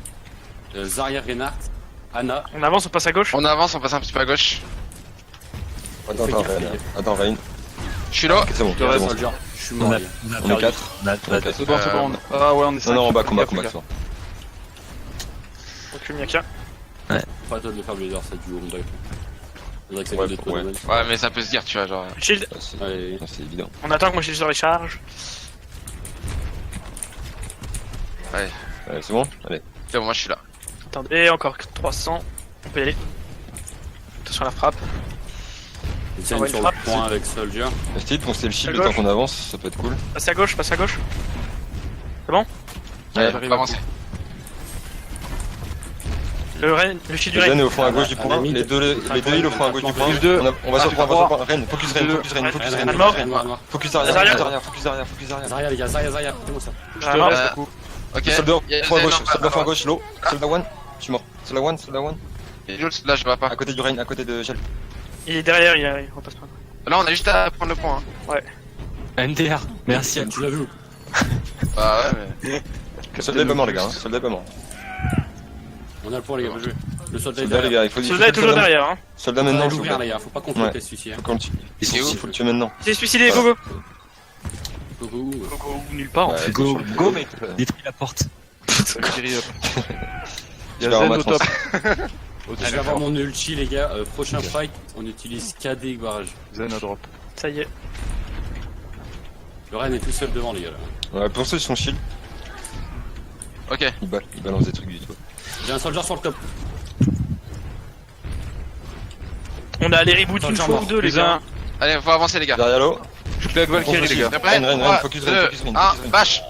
Zarya Reinhardt, Anna. On avance, on passe à gauche. On avance, on passe un petit peu à gauche. Attends, Ryan. Je suis là. C'est bon, Je reste bon. dans le genre. Je suis mort. On est 4. C'est bon, c'est bon. Ah ouais, on est 5. Non, combat, c'est bon. Recule, Miyaka. Pas à toi de le faire Blazer, ça du haut, on dirait. On dirait que ça Ouais, vient de ouais. toi. Ouais, mais ça peut se dire, tu vois, genre. Shield. Allez. C'est évident. On attend que mon shield se recharge. Ouais, c'est bon. Allez. C'est bon, moi je suis là. Attendez, encore 300. On peut y aller. Attention à la frappe. Zen Ouais, sur une le frappe. point avec Soldier. Essaye de foncer le shield À le temps gauche. qu'on avance, ça peut être cool. Passe à gauche, passe à gauche. C'est bon? Ouais, j'arrive on va avancer. Le shield du Ren Ren. est au fond à gauche du point. mid. Les deux îles au fond à gauche du point. Les deux. On va sur le point, Ren, focus Ren. Focus arrière. Zarya les gars, Zarya, écoutez-moi ça. Vraiment. Ok. Soldat Il y a fond à Zen gauche, en soldat bas. fond à gauche, low. Soldat one, je suis mort. Soldat one. Et Jules, là je vois pas. À côté du Ren, à côté de Gel. Il est derrière, il repasse pas. Là on a juste à prendre le point. Hein. NTR, merci à Tu l'as vu? Bah ouais, mais. Soldat est pas mort, les gars. Soldat est pas mort. On a le point les gars, bien joué. Le soldat est Soldat, les derrière. gars, il faut Le soldat est toujours derrière, hein. Soldat On va maintenant, l'ouvrir les il gars, faut pas qu'on fasse celui-ci. Hein. faut le tuer maintenant. Il s'est suicidé, go go. Go, go, go. Go go, nulle part en fait. Go, mec, détruis la porte. Il y a Je vais en Zen au mettre top. Je vais avoir mon ulti les gars, prochain fight, on utilise KD barrage. Zen au drop. Ça y est. Le Ren est tout seul devant les gars là. Ouais, pour ceux qui sont shield, Ok. il balance des trucs du tout. J'ai un soldier sur le top. On a les reboots une fois ou deux, les gars. Allez, faut avancer les gars. Derrière l'eau, Je plais avec Valkyrie, les gars. T'es prêt? Ren, focus Ren. 1, bâche.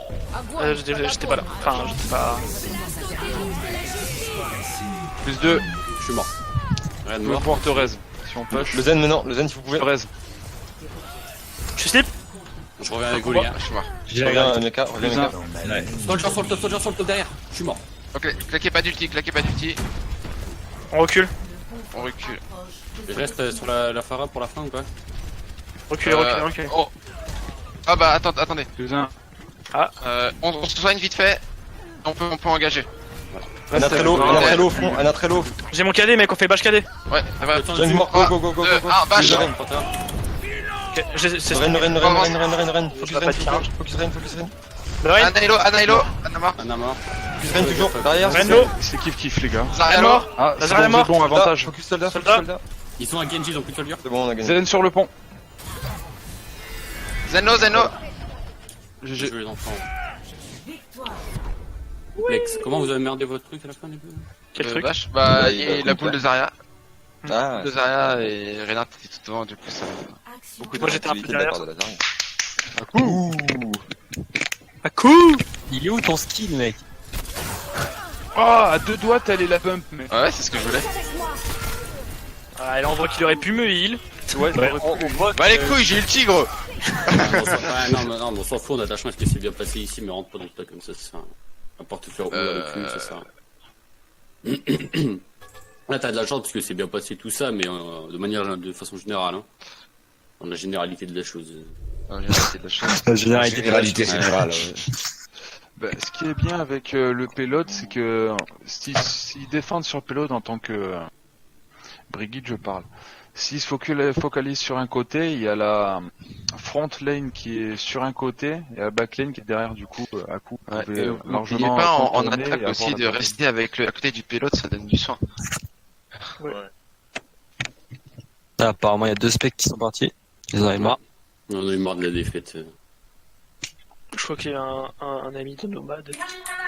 J'étais pas là. Enfin, j'étais pas. Plus 2. Je suis mort. Ren Le mort. pouvoir te raise. Si on push. Le Zen maintenant, le Zen si vous pouvez. te raise. Je slip. Je reviens avec vous les gars. Je suis mort. Reviens Meka. Soldier sur le top derrière. Je suis mort. Ok, claquez pas d'ulti. On recule. On recule. Je reste sur la Phara pour la fin ou pas? Recule. Oh. Ah bah attendez. Plus 1. On se soigne vite fait. On peut engager. Un Atrello au front, un Atrello. J'ai mon KD, mec, on fait bâche KD. Ouais, ça va. J'ai mort, go. 1, bâche. Ok, c'est Ren. pas de charge. Focus Ren. Ren. Anailo. Anna mort. Anna mort. Focus Ren toujours, derrière. Renlo. C'est kiff les gars. Zarya mort. mort. Ah, Lazare est c'est mort. bon, avantage. Focus soldat. Ils sont à Genji donc plus de soldier. C'est bon, on a gagné. Zen sur le pont. Zeno. Je les enfants. Lex, comment vous avez merdé votre truc à la fin des deux? Quel truc? Bâche. Bah, Bah, et il la va boule de Zarya. Ah, De Zarya et Reinhardt était tout devant, du coup ça. beaucoup Moi, j'étais un peu d'activité de la derrière. part de la Zarya. À coup. Il est où ton skill, mec? Oh, à deux doigts, t'as allé la bump, mais. Ouais, c'est ce que je voulais. Ah, elle envoie qu'il aurait pu me heal. Ouais, Bah les couilles, j'ai eu le tigre. Non, mais on s'en fout, on a de la chance que c'est bien passé ici, mais rentre pas dans le tas comme ça, c'est ça. Un portefeuille roux avec lui, c'est ça. Là, t'as de la chance parce que c'est bien passé tout ça, mais de façon générale, hein. Dans la généralité de la chose. La généralité générale. Bah, ce qui est bien avec le payload, c'est que s'ils défendent sur le payload en tant que Brigitte, je parle. S'ils se focalisent sur un côté, il y a la front lane qui est sur un côté et la back lane qui est derrière. Du coup, à coup, vous pouvez N'oubliez pas en attaque aussi de rester avec à côté du payload, ça donne du soin. Ah, apparemment, il y a 2 specs qui sont partis. Ils en avaient marre. On en a eu marre de la défaite. Je crois qu'il y a un ami de Nomade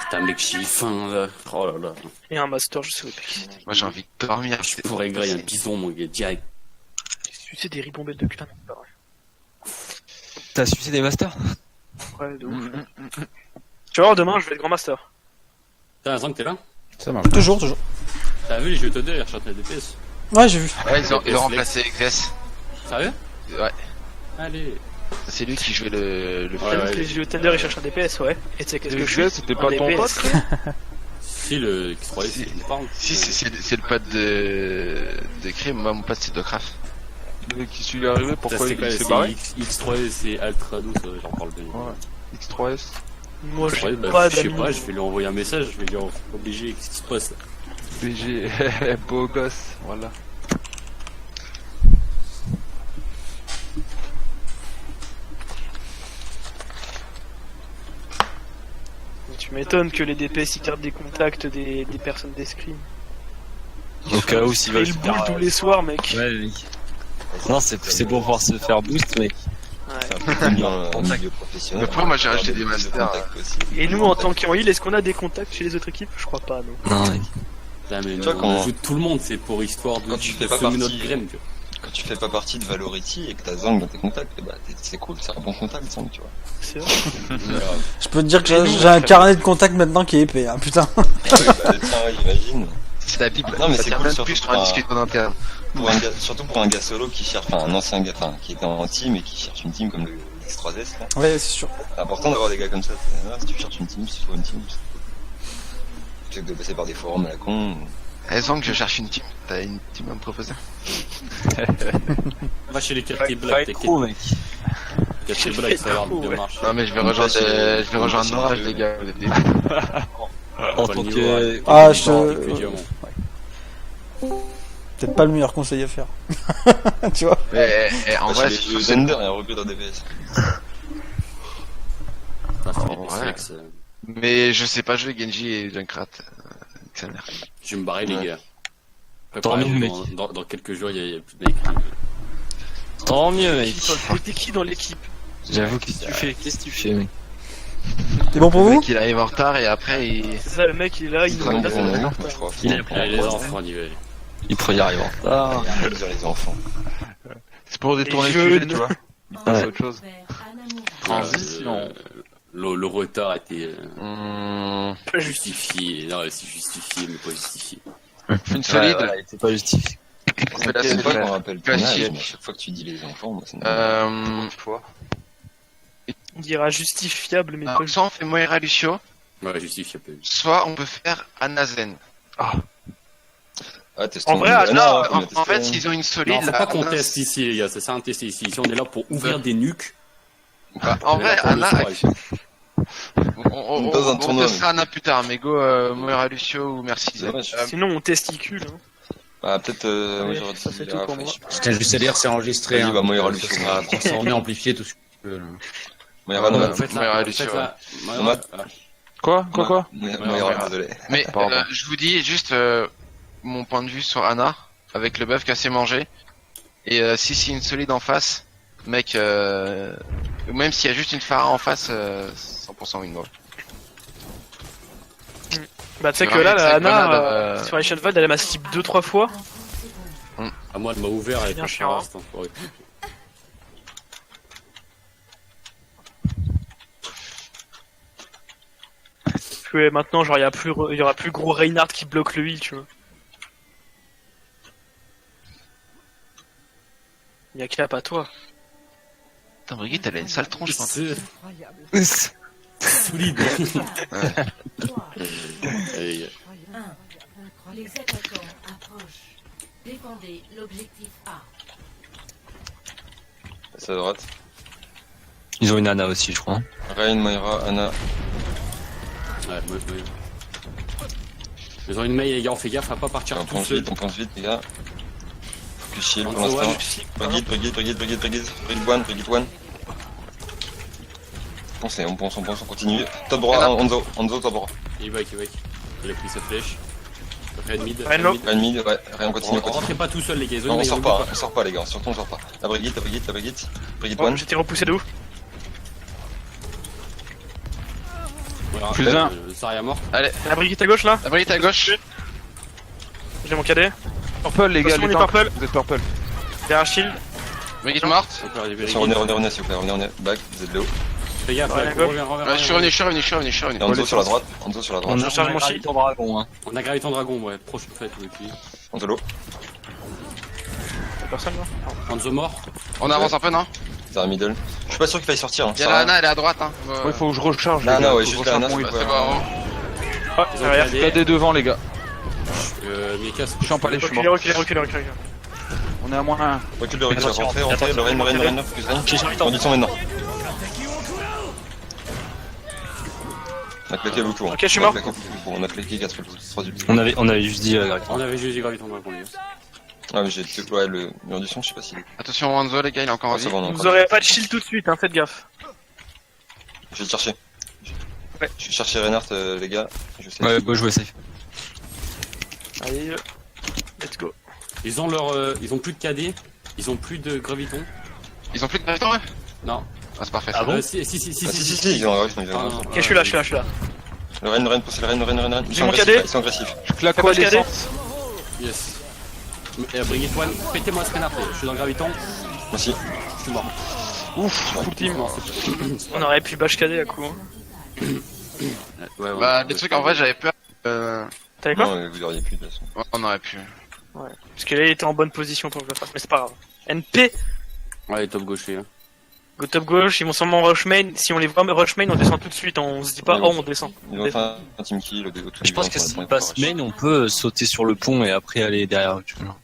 Putain, mec, j'ai faim, là. Oh là là. et un master, je sais pas qui c'était. Moi j'ai envie de dormir. Je pourrais griller un bison, mon gars, direct. Tu sais, des ribombettes de clan. T'as sucé des masters? Ouais, de ouf. Tu vas voir, demain, je vais être grand master. T'as l'impression que t'es là? Ça marche. Toujours. T'as vu les jeux TD, ils rechantent la DPS. Ouais, j'ai vu. Ouais, ils ont remplacé XS. Sérieux? Ouais. Allez. C'est lui qui jouait le T'as vu que les jeux Thunder ils cherchent un DPS, ouais. Et tu sais qu'est-ce que je fais? C'était pas Un ton DPS. pote? Si, le X3S, Si. il me parle. Si, c'est le pote de Crime, moi mon pote c'est Docraft. Mais qui suis arrivé, Ça, pourquoi c'est il quoi, s'est c'est barré? X3S, c'est Ultra Douce, j'en parle bien. Ouais. X3S. Moi, je Ouais, sais bah, pas je sais d'amis. pas, je vais lui envoyer un message, je vais lui obliger qu'est-ce qui se passe là. BG, beau gosse, voilà. Tu m'étonnes que les DPS ils gardent des contacts des personnes d'escrime. Au cas où s'ils Et veulent le se boule faire. tous les soirs, mec. Ouais, oui. Non, c'est pour pouvoir se faire boost, mec. Ouais. Comme dans le milieu professionnel. Après, moi, j'ai on racheté regarde des plus de masters. contacts aussi. Et nous, en tant qu'en heal, est-ce qu'on a des contacts chez les autres équipes? Je crois pas, non. Non, mec. Putain, mais vois, on quand- ajoute tout le monde, c'est pour histoire de Quand tu fais de pas semer partie- notre graine, tu vois. Quand tu fais pas partie de Valority et que t'as Zang dans tes contacts, eh bah, c'est cool, c'est un bon contact, Zang, tu vois. C'est vrai. Je peux te dire que j'ai un carnet de contact maintenant qui est épais, hein, putain. Ah oui, bah, tiens, ouais, imagine. C'est la Bible. Non, mais ça c'est tient cool, même surtout plus sur pour un un- disque en interne. Surtout pour un gars solo qui cherche, enfin un ancien gars, enfin qui était en team et qui cherche une team comme le X3S, là. Ouais, c'est sûr. C'est important d'avoir des gars comme ça. Si tu cherches une team, s'il faut une team, c'est cool. Plutôt que de passer par des forums à la con. Eh Zang, je cherche une team. T'as une team à me proposer? Va chez les quartiers Pas black, être t'inquiète. trop, mec. Quartiers black, ça va bien marcher. Non, mais je vais rejoindre Norage, les gars. Vous êtes des- En tant que. Ah, Peut-être pas le meilleur conseil à faire. Tu vois. Mais en vrai, c'est le Zender et un recrue dans DPS. Ouais. Mais je sais pas jouer Genji et Junkrat. Ça merde. Je vais me barrer, les Ouais. gars. Tant Préparez-vous, mieux, mec. dans quelques jours, il y a plus de mecs. Tant mieux, mec. T'es qui dans l'équipe? J'avoue, qu'est-ce que tu fais? Qu'est-ce que tu fais, mec? C'est bon pour Le vous? mec il arrive en retard et après il. C'est ça, le mec, il est là, il nous Zang, regarde. bon, moi, je crois. Il est Allez, les enfants, on y va. Allez. Il pourrait y arriver en retard. Il y a les enfants. C'est pour détourner le jeunes. sujet, tu vois. Il passe Ouais. à autre chose. Transition. Le retard était Pas juste. justifié. Non, c'est justifié, mais pas justifié. Une solide. Ouais, voilà, il était pas justifié. C'est la C'est solide. pas qu'on rappelle ton Classique. âge, mais à chaque fois que tu dis les enfants, moi, ça me On dira justifiable, mais pas Alors, soit on fait Moira Lucio, Ouais, justifié. soit on peut faire Anazen. Ah, testons. En vrai, Ah, Anna, non, En, on a testé, en fait, hein. s'ils ont une solide. Non, faut là, pas qu'on Anna- teste ici, les gars. Ça sert à tester ici. Ici, on est là pour ouvrir des nuques. Bah, en On est vrai, là pour le Anna, soir, ici. on Dans un tournoi, testera Anna plus tard, mais go Moira Lucio ou merci. C'est dommage. Sinon, on testicule. Hein. Ah, peut-être, Ouais, j'aurais ça, dit, c'est tout pour moi. Je tiens juste à dire, c'est enregistré. Vas-y, Hein, bah, moi, il y aura ça Lucio. sera transformé, amplifié, tout ce que tu veux. Là. Moira, non, Ouais. En fait, Moira là, Lucio, Moira. Quoi? Moira, désolé. Mais Pardon. je vous dis juste mon point de vue sur Anna, avec le buff qu'elle s'est mangé. Et si c'est une solide en face, mec, même s'il y a juste une Pharah en face, 100% win. Bah, tu sais Ouais, que là, avec la sa Anna, grenade, sur Ancient Vald, elle m'a skip 2-3 fois. À moi, elle m'a ouvert avec Bien un chiant. char. Que maintenant, genre, il y aura plus gros Reinhardt qui bloque le heal, tu vois. Il y a Cap à toi. Putain, Brigitte, elle a une sale tronche, je C'est solide. Allez, les gars. 1. Les attaquants approchent. Défendez l'objectif A. C'est à droite. Ils ont une Anna aussi, je crois. Rain, Moira, Anna. Ouais, moi. Ils ont une mail, les gars, on fait gaffe à pas partir On tout pense seul. vite, les gars. Focus shield pour Anzo, l'instant. ouais. Brigitte one. On pense, on continue. Top droit, Anzo, top droit. Il va. Il a pris sa flèche. Red mid. Red mid, ouais, rien continue. Rentrez pas tout seul les gars. Non, on sort pas les gars, surtout on sort pas. La Brigitte one. J'étais repoussé de ouf. Voilà, Plus un. Zarya mort. Allez, La Brigitte à gauche là. la Brigitte à gauche. J'ai mon cadet. Purple, les gars, Attention, les on est tanks. purple. Vous êtes purple. Derrière Shield. Brigitte morte. Revenez, s'il vous plaît, revenez. Back, vous êtes là-haut. Fais gaffe, Ouais, Je suis revenu. Et Anzo sur la droite. On Je a charge mon shield. Graviton Dragon, hein. On a Graviton Dragon, ouais. Prochaine fête, oui. Anzo low. Y'a personne là. Anzo mort. On avance un peu, non? Zarya middle. Je suis pas sûr qu'il faille sortir. Y'a la Ana, elle est à droite, hein. Ouais, faut que je recharge. Non, les gars. ouais, Faut juste que je la recharge Ana, mon c'est whip. C'est bon. Ah, Ils ont derrière. cadet. KD devant, les gars. Mika, Je suis en palais, je suis mort. Reculez. On est à moins 1. Recule, rentrez, le Rennes, focus Rennes. Condition maintenant. On a claqué beaucoup. Ok, je suis mort. On a claqué 4 3 du On avait juste dit Graviton. On avait juste dit Graviton Dragon, les gars. Ah, mais j'ai ouais, le mur du son, je sais pas s'il est. Attention, Wanzo, les gars, il est encore en vie. Ça va, on est Vous encore. aurez pas de shield tout de suite, hein, faites gaffe. Je vais le chercher. Ouais. Je vais chercher Reinhardt, les gars. Je sais. Ouais, go jouer safe. Allez, let's go. Ils ont ils ont plus de KD. Ils ont plus de Graviton. Ils ont plus de graviton, ouais? Non. Ah, c'est parfait. Ah bon Si, Si, ils ont un rush, ils ont un rush. Ok, je suis là. Le Rennes, poussez le Rennes. J'ai mon cadet. Ils sont agressifs. Je claque Fais quoi, pas de cadet. l'essence? Yes. Brigitte One, pétez-moi ce après. Je suis dans le Graviton. Moi aussi. Je suis mort. Ouf, full team. On aurait pu bash cadet à coup. Hein. Ouais. Bah, les trucs, en vrai, j'avais peur. T'avais quoi? Non, vous auriez pu, de toute façon. Ouais, on aurait pu. Ouais. Parce que là il était en bonne position pour que je le fasse, mais c'est pas grave. NP, Ouais, top gaucher. go top gauche, ils vont sûrement rush main. Si on les voit rush main, on descend tout de suite. On se dit pas, Ouais, oh, on descend. Ils vont faire un team kill. Je pense que s'il passe main, on peut sauter sur le pont et après aller derrière. Tu vois.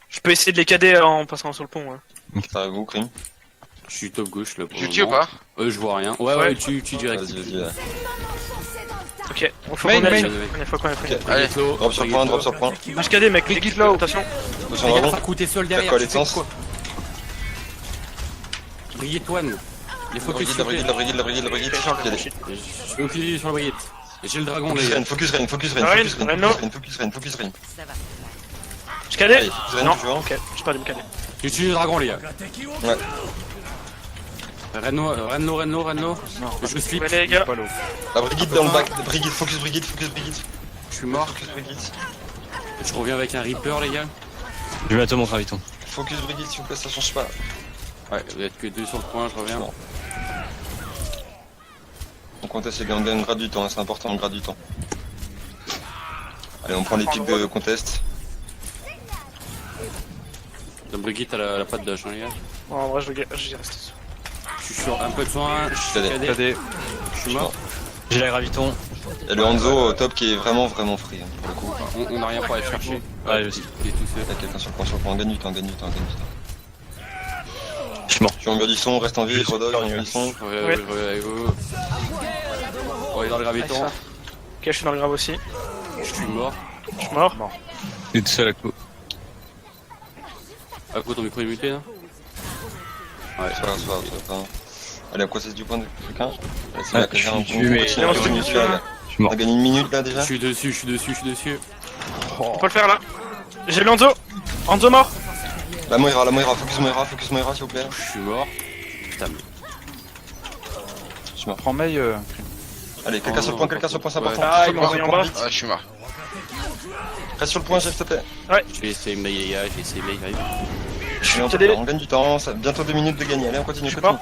Je peux essayer de les cader en passant sur le pont. Ouais. Ça arrive où, Crime? Je suis top gauche là. Pour Tu le tues ou moment. pas? Je vois rien. Ouais, tu direct. Vas-y. Ok, on faut Main, qu'on aille. main. Faut qu'on aille. Allez. Drop sur point. Bash cadet, mec. Brigitte low. Attention. Attention, Les gars, dragon. ça coûtait seul derrière. D'accord, tu fais l'essence. quoi Brigitte One. Les focus s'il La vous plaît. Brigitte. Je vais utiliser sur la Brigitte. Et j'ai le dragon les gars. Focus Rennes. Focus Rennes. Je cadet. Allez, focus Rennes, Non. tu vois. Ok, j'ai perdu mon cadet. J'utilise le dragon les gars. Ouais. Renno. Je slip. Ouais, les gars. La Brigitte dans le back. Brigitte, focus Brigitte. Je suis mort. Focus Brigitte. Je reviens avec un Reaper les gars. Je vais mettre mon Graviton. Focus Brigitte, s'il vous plaît, ça change pas. Ouais, vous êtes que 2 sur le point, je reviens. Non. On conteste les gars, on gagne grade du temps, c'est important, on grade du temps. Allez, on prend les pics de contest. La Brigitte elle a pas de dash hein, les gars. Bon, en vrai, je vais rester. Je suis sur un peu de soin, je suis Cadet. cadet. Je suis mort. J'ai la Graviton. Il y a le Hanzo au top qui est vraiment free hein, pour le coup. On a rien pour aller chercher. Ouais, je sais. Il est tout seul. Il y a quelqu'un sur le point, on gagne du temps. Je suis mort. Tu en mur du son, reste en vie, Rodog, en mur du son. Je reviens avec vous. On est dans le graviton. Ok, je suis dans le grave aussi. Je suis mort. Je suis mort. Il est tout seul à coup. À quoi ton micro est muté là? Ouais, C'est pas grave. Allez, on processe du point de quelqu'un. Allez, c'est Ah, là que je j'ai suis un dessus, mais- continue, on continue, là. Je suis mort. On a gagné une minute là déjà. je suis dessus. On peut le faire là. J'ai le Hanzo. Hanzo mort. La Moira, focus Moira s'il vous plaît. Je suis mort. Putain, mais. Je suis mort. Prends Mei. Allez, quelqu'un sur le point, c'est important. Ah, il m'a envoyé en bas. Ah, je suis mort. Reste sur le point, chef, s'il te plaît. Je vais essayer Mei les gars, j'arrive. Je suis Allez, cadet. on gagne du temps, ça... bientôt 2 minutes de gagner. Allez, on continue. Je suis mort.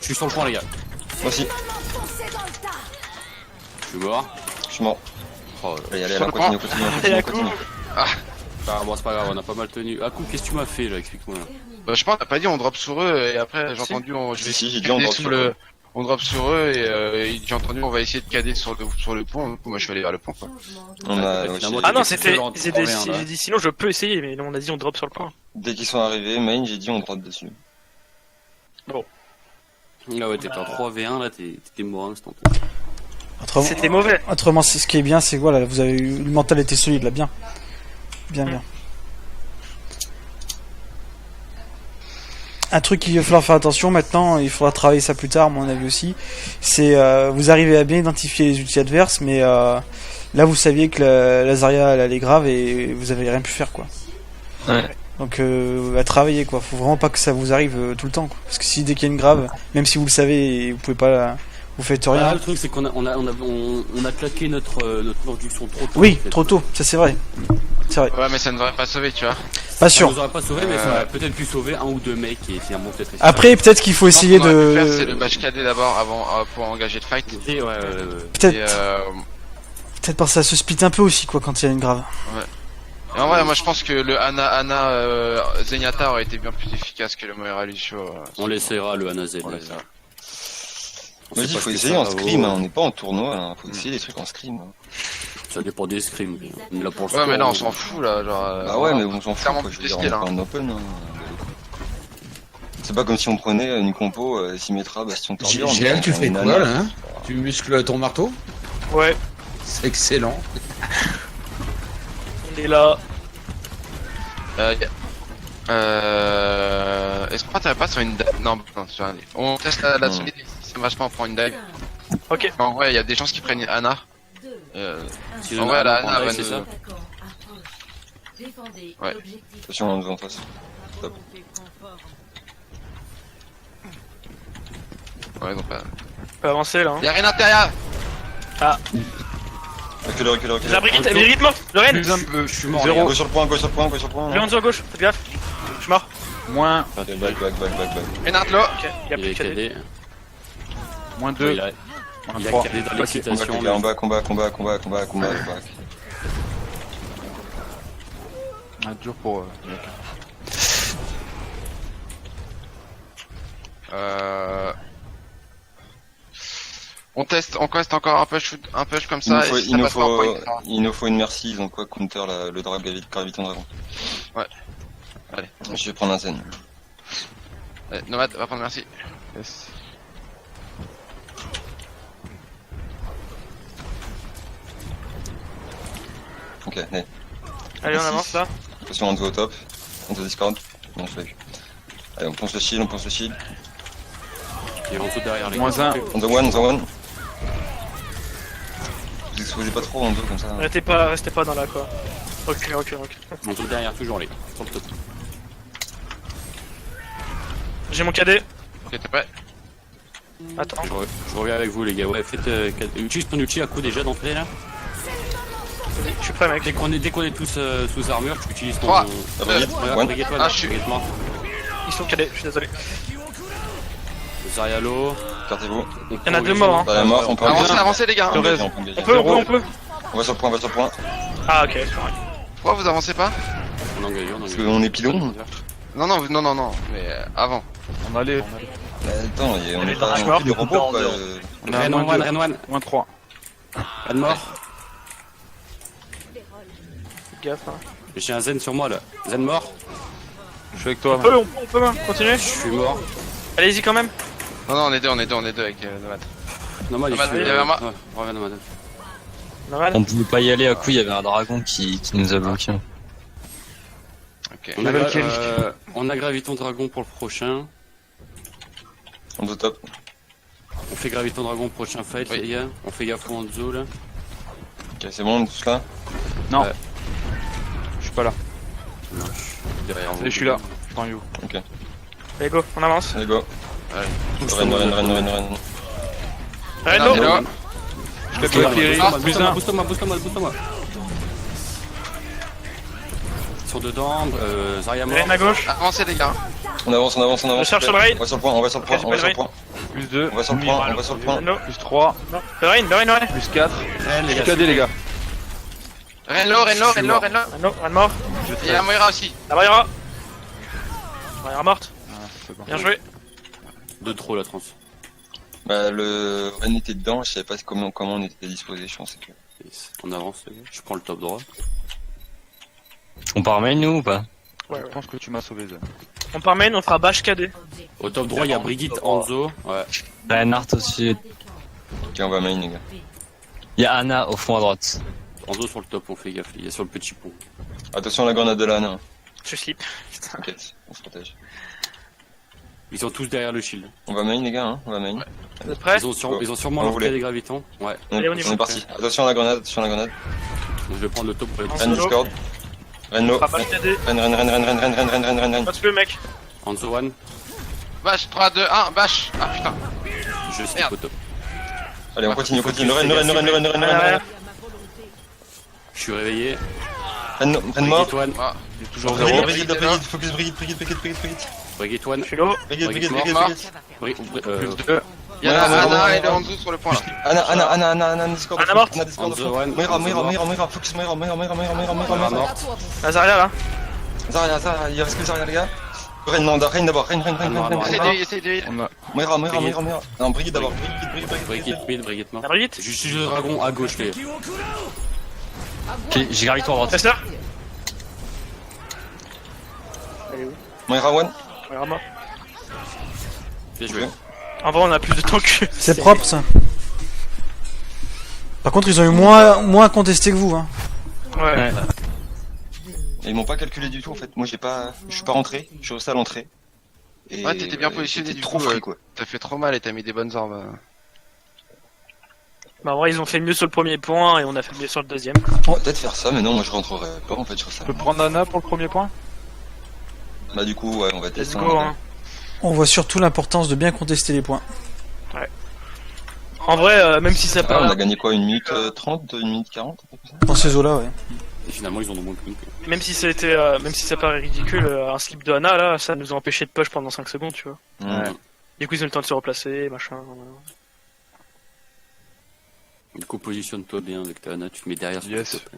Je suis sur le point les gars. Moi aussi, Je suis mort. je suis mort. Oh, Allez, on continue. Ah bon c'est pas grave, on a pas mal tenu. Ah coup, qu'est-ce que tu m'as fait là, explique-moi. Bah, je pense qu'on a pas dit on drop sur eux et après j'ai entendu Si, j'ai dit on drop sur eux. On drop sur eux et j'ai entendu on va essayer de cader sur le pont. Du coup, moi je suis allé vers le pont quoi. On a, finalement, Ah non, T'es c'était. seul en J'ai 3v1, là. dit sinon je peux essayer, mais on a dit on drop sur le point. dès qu'ils sont arrivés, main, j'ai dit on drop dessus. Là ouais, t'étais en 3v1, là t'étais mort à l'instant. C'était mauvais. Autrement, ce qui est bien, c'est que voilà, vous avez eu une mentalité solide là, bien. Bien. Un truc qu'il va falloir faire attention maintenant, il faudra travailler ça plus tard, à mon avis aussi, c'est vous arrivez à bien identifier les outils adverses, mais Là, vous saviez que la Zarya elle allait grave et vous avez rien pu faire, quoi. Ouais. Donc, à travailler, quoi. Faut vraiment pas que ça vous arrive tout le temps, quoi. Parce que si dès qu'il y a une grave, même si vous le savez, vous pouvez pas, vous faites rien. Ah, le truc c'est qu'on a claqué notre production trop tôt. Oui, en fait. trop tôt, ça c'est vrai. C'est vrai. Ouais, mais ça ne devrait pas sauver, tu vois. Pas Ça sûr. nous aurait pas sauvé, mais ça aurait peut-être pu sauver un ou deux mecs et finalement peut-être. Après, peut-être qu'il faut essayer Ce qu'on aurait pu faire, c'est de. le batch KD d'abord avant pour engager le fight. Ouais, Peut-être. Et, Peut-être penser à se split un peu aussi, quoi, quand il y a une grave. et en vrai, moi je pense que le Ana Zenyatta aurait été bien plus efficace que le Moira Lucio. on l'essayera le Anazel. On l'essayera. Moi, je dis, faut essayer en scrim, hein. On n'est pas en tournoi, là. Faut essayer des trucs en scrim. Hein. Ça dépend des scrims. On est là pour le Ouais, mais là on s'en fout là. Genre, Ah ouais, mais on s'en fout, clairement quoi. Je plus veux dire, on de est skill, pas hein. en open. Hein. C'est pas comme si on prenait une compo Symmetra, Bastion Torbjorn. GL, tu fais quoi là hein? Tu muscles ton marteau? Ouais, C'est excellent. on est là. Est-ce qu'on partirait pas sur une dive? Non, sur un... On teste la solidité, c'est vachement on prend une dive. Ok. Mais en vrai, il y a des chances qui prennent Ana. Si En vrai, la on Ana va c'est ça. nous... Attaquant approche. Défendez Ouais. l'objectif. Attention, on nous en face. Top. Ouais, donc pas... On peut avancer là. Hein. Y'a rien à l'intérieur. Reculez. La Brigitte morte. Le Ren. Je suis mort. Zéro. Go sur le point, go sur le point, go sur le point. Le Hanzo à gauche. Faites gaffe. Je suis mort. Moins Ok, back. Reynard low. Ok. Il y a Il plus est de KD. cadé. moins 2. Il a Moins 3. cadé dans Combat, l'excitation. les gars, combat. Dur pour... On teste encore un push comme ça. et si ça passe pas en point, ça va. Il nous faut une merci, ils ont quoi counter le Graviton Dragon. Ouais. Allez. Je vais prendre un zen. Allez, Nomad, va prendre merci. Yes. Ok, allez. Allez, on avance là. Attention, on doit au top. On doit Discord. Non, je l'ai vu. Allez, on pense le shield. Il est en dessous derrière les Moins gars. 1. On the one. Vous exposez pas trop en dos comme ça. Restez pas dans là quoi. Recule. En dessous derrière toujours les. Sur le top. J'ai mon KD. Ok, t'es prêt? Attends. Je reviens avec vous les gars. Ouais, faites. Utilise ton ulti à coup déjà d'entrée là. Je suis prêt mec. Dès qu'on est tous sous armure, tu utilises ton. 3. Brigitte, Regarde, one. Brigitte-toi, Ah, je suis- Brigitte-moi. Ils sont KD. Je suis désolé. Zarialo. Écartez-vous. Il y en a deux morts hein. Dans la mort, on peut Avancez les gars. On peut On peut. On va sur le point. Ah ok. Pourquoi vous avancez pas? On engage. Parce qu'on est pilon. Non, mais avant. On allait. Attends, on est je pas meurs. des robots quoi. On a moins 2. Ren 1. Moins 3. Pas de mort. Faites gaffe hein. J'ai un Zen sur moi là. Zen mort. Je suis avec toi. On peut continuer. Je suis mort. Allez-y quand même. Non, on est deux avec Nomad. Normal, Nomad, il il y avait un mort. Ouais, reviens Nomad. Normal. On pouvait pas y aller à coup, il y avait un dragon qui nous a bloqué. Ok. On a Graviton Dragon pour le prochain. On doit top. On fait Graviton Dragon prochain fight Oui. les gars. On fait gaffe au Hanzo là. Ok, c'est bon, on est tous là. Non. Ouais. Je suis pas là. Derrière vous. Et je suis là. Je prends you. Allez go. On avance. Allez go. Allez. Ren. Allez Hello. go. Je capte le Ferry. Plus 1. Booste-moi. Ils sont dedans, Zarya mort. Ren à gauche. Avancez les gars. On avance. Je cherche sur le raid. On va sur le point. Plus 2. On va sur le point. No. Plus 3. Le Ren. Plus 4. Ren, Je suis KD les gars. Renlo. No. Ren mort. Et la Moira aussi. La Moira. Moira morte. C'est bon. Bien joué. De trop la trans. Bah, le Ren était dedans, je savais pas comment on était disposé, je pensais que. Yes. On avance, les gars. Je prends le top droit. On part main nous ou pas? Ouais. Je pense que tu m'as sauvé Zen. On part main, on fera bash KD. Au top droit, il y a Brigitte, Hanzo. Ouais. Reinhardt au sud. Ok, on va main, les gars. Il y a Anna au fond à droite. Hanzo sur le top, on fait gaffe. Il est sur le petit pont. Attention à la grenade de l'âne. Je slip. Putain. T'inquiète, on se protège. Ils sont tous derrière le shield. On va main les gars, hein, on va main. Vous êtes prêts? Ils ont sûrement On leur voulait. des gravitants. Ouais. Allez, on y va. est parti. Attention à la grenade, attention à la grenade. Je vais prendre le top pour les En Ren solo. Discord. Ren no. Pas mal TD. Ren. Pas de feu, mec. Hanzo One. Bash, 3, 2, 1, bash. Ah putain. Je skip Merde. au top. Allez, on continue. Le Ren. Je suis réveillé. Ren mort. Brigitte One. Ah, il est toujours Brigade, zéro. focus Brigade. Brigitte One. Je suis low. Brigade. Plus 2. Il y a Anna et le Hanzo sur le point là. Anna, Discord. Anna morte. Hanzo One. Moira, focus Moira. Moira morte. Azaria là. Zarya, il reste que Zarya, les gars. Ren d'abord, Ren. Essaye de heal. Moira. Non, Brigade d'abord. Brigitte morte. La Brigitte. Je suis le dragon à gauche, les. Ok, j'ai gravité à droite. Reste là. Elle est où? Moira one. Ouais, mort. Bien joué. En vrai, on a plus de temps que. C'est propre ça. Par contre, ils ont eu moins contesté que vous. Hein. Ouais. Ils m'ont pas calculé du tout en fait. Moi je suis pas rentré, je suis resté à l'entrée. Et Ouais, t'étais bien positionné du trop coup. free quoi. T'as fait trop mal et t'as mis des bonnes orbes. Bah, en vrai, ils ont fait mieux sur le premier point et on a fait mieux sur le deuxième. On va peut-être faire ça, mais non, moi je rentrerai pas en fait sur ça. Tu peux prendre Anna pour le premier point? Bah du coup, ouais, on va Let's tester. go, hein. On voit surtout l'importance de bien contester les points. En vrai, même si ça Ah, part. on a gagné quoi, 1 minute 30, 1 minute 40 Dans ces eaux-là, ouais. Et finalement, ils en ont moins que nous. Même si ça paraît ridicule, un slip de Anna là, ça nous a empêché de push pendant 5 secondes, tu vois. Ouais. Du coup, ils ont le temps de se replacer, machin. Du coup, positionne-toi bien avec ta Anna, tu te mets derrière sur Yes. le top.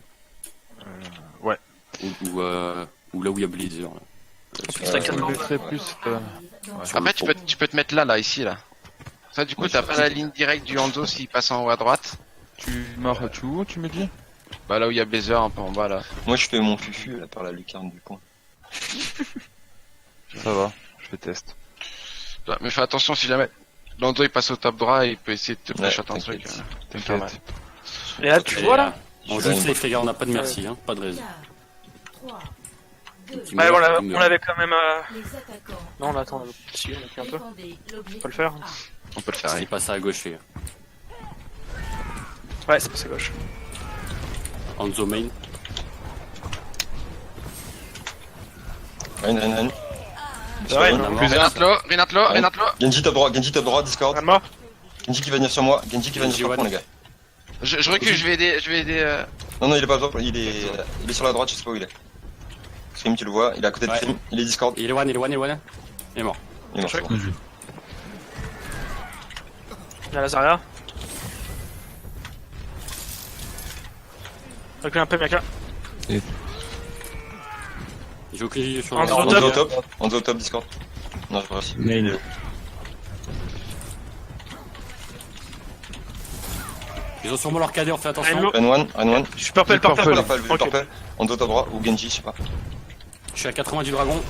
Ouais. Ou là où il y a Blazer. Là. C'est ça Je le laisserai plus. Après, tu peux te mettre là, ici, là. Ça, du coup, t'as pas la ligne directe du Hanzo s'il passe en haut à droite. Tu où, tu me dis? Bah, là où il y a Blazer, un peu en bas, là. Moi je fais mon fufu là par la lucarne du point. Ça va, je teste. Ouais, mais fais attention si jamais l'Hanzo il passe au top droit, il peut essayer de te Ouais, shot un truc. T'inquiète. Et là, tu vois là? On joue safe, les gars, on n'a pas de merci, hein, pas de raison. 3, 2, Ouais, on l'avait quand même. les attaquants. Non, on attend. Si, on a fait un peu. Défendez On l'objectif. peut le faire. On peut le faire, Il passe à gauche, les gars. Ouais, c'est passé gauche. Hanzo main. Ren. Ouais, Discord. non. Renatlo. Genji top droit, Discord. Un mort. Genji qui va venir sur moi, Genji qui va venir sur le point les gars. Je recule, je vais aider. Non, il est pas top, il est sur la droite, je sais pas où il est. Scream, tu le vois, il est à côté de Ouais. Scream, il est Discord. Il est one. Il est mort. Il est mort, c'est bon. Il y a Lazaria. Recule un peu, Miaka. J'ai aucune idée sur Hanzo Hanzo au top, Discord. Non, je vois aussi. Main. Ils ont sûrement leur cadet, on fait attention. Renlo. Ren one. Je suis purple. Purple. Hanzo top droit ou Genji, je sais pas. Je suis à 80 du dragon.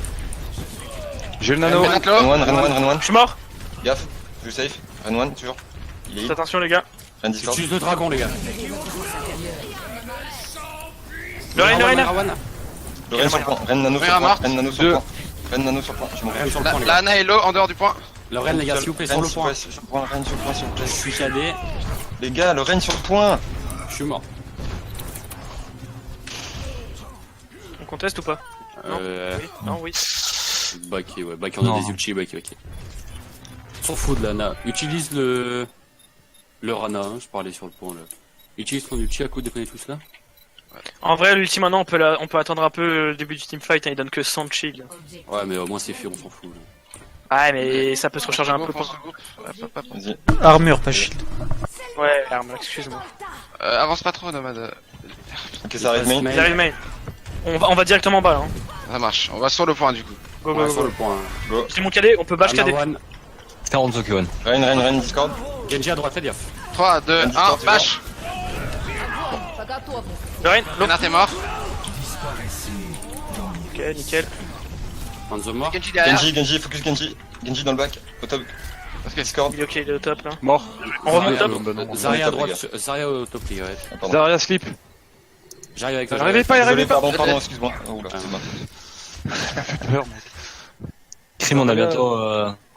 J'ai le nano. Renatlo. Ren one. Je suis mort. Gaffe, je safe. Ren one, toujours. Il est Faites hit. attention, les gars. Ren Discord. J'utilise le dragon, les gars. Le Reina. Le Ren sur le point. Ren nano sur le point. Ren nano sur le point. Ren nano sur le point. Je m'en Ren sur le point, les La gars. Anna est low en dehors du point. Le Ren, les gars, s'il vous plaît, sur le point. Je prends Ren sur le point, s'il vous plaît. Je suis cadet. Les gars, le Ren sur le point. Je suis mort. On conteste ou pas? Oui. Non, oui. Baki, ouais. Baki, on a des ultis, Baki. S'en fout de l'Anna. Utilise le Rana, hein, je parlais sur le point là. Utilise ton ulti à coup de déconner tous là. En vrai, l'ultime maintenant, on peut attendre un peu le début du teamfight, hein, il donne que 100 de shield. Ouais, mais au moins c'est fait, on s'en fout. Là. Ah, mais ça peut se recharger un peu. Vas-y. Armure, pas shield. Ouais, arme, excuse-moi. Avance pas trop, Nomade. Ok, ça arrive main. Ils arrivent main. On va directement en bas là. Hein. Ça marche. On va sur le point du coup. Go, Ouais, go, sur go. le point. Go. C'est mon cadet, on peut bash cadet. One. C'était Hanzo qui one. Ren Discord. Genji à droite, fais gaffe. 3, 2, 1, bash. Le Rein, Renat est mort. Ok, nickel. Hanzo mort. Genji derrière. Genji, focus Genji. Genji dans le back. Au top. Discord. Ok, il est au top là. Mort. On remonte top. Zarya à top, les droite, Zarya au top, les gars. Pardon. Zarya slip. J'arrive avec toi. J'arrivais pas, il Désolé, arrivait pas. pardon, excuse-moi. Oh là, c'est ma faute. Crime, on a bientôt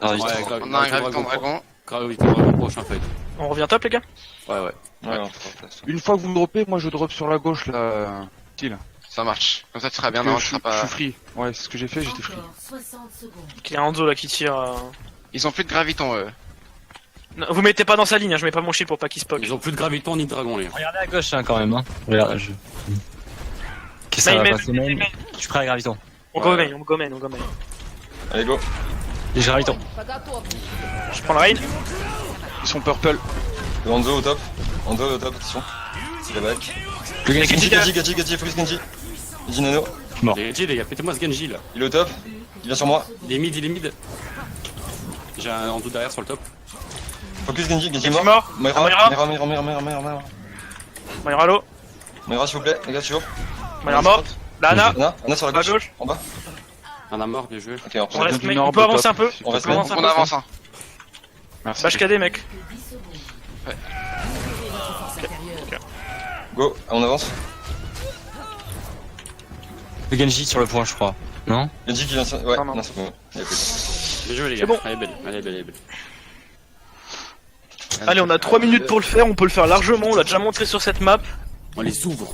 Graviton. Ouais, On a un graviton dragon. Graviton dragon prochain fight. On revient top, les gars? Ouais. Ouais, on fera ça. Une fois que vous me droppez, moi je drop sur la gauche là. Style. Ça marche. Comme ça, tu seras bien, Parce non, que je je serai suis pas. free. Ouais, c'est ce que j'ai fait, j'étais free. Encore 60 secondes. Il y a Hanzo là qui tire. Ils ont plus de graviton, eux. Non, vous mettez pas dans sa ligne, hein, je mets pas mon shield pour pas qu'il spock. Ils ont plus de graviton ni de dragon, les gars. Regardez à gauche, hein, quand même, hein. Regarde, Qu'est-ce que ça va passer, même? Je suis prêt à graviton. On go main, on go main, on go main. Allez, go. Et j'ai graviton. Je prends le raid. Ils sont purple. Le Hanzo au top. Hanzo au top, attention. C'est la back. Le gars, Genji, focus Genji. Genji nano. Mort. Les Genji, les gars, pétez-moi ce Genji là. Il est au top. Il vient sur moi. Il est mid. J'ai un en tout derrière sur le top. Focus Genji Genji mort. mort. Moira, Moira. Moira, Halo. Moira, s'il vous plaît, les gars, toujours. Moira mort. La Ana. Anna sur la À gauche. gauche. En bas. Un a mort, bien joué. Ok, on On reprend. reste du main. nord, On peut de avancer top. un peu. On reste peut main. avancer un On peu. avance, hein. Merci. Bash KD, mec. 10 secondes. Go, on avance. Le Genji sur le point, je crois. Non? Genji qui vient sur. Ouais, Non. non, c'est bon. Il y a plus. Bien joué, les C'est gars. bon. Elle est belle. Allez, on a 3 minutes pour le faire, on peut le faire largement, on l'a déjà montré sur cette map. On les ouvre.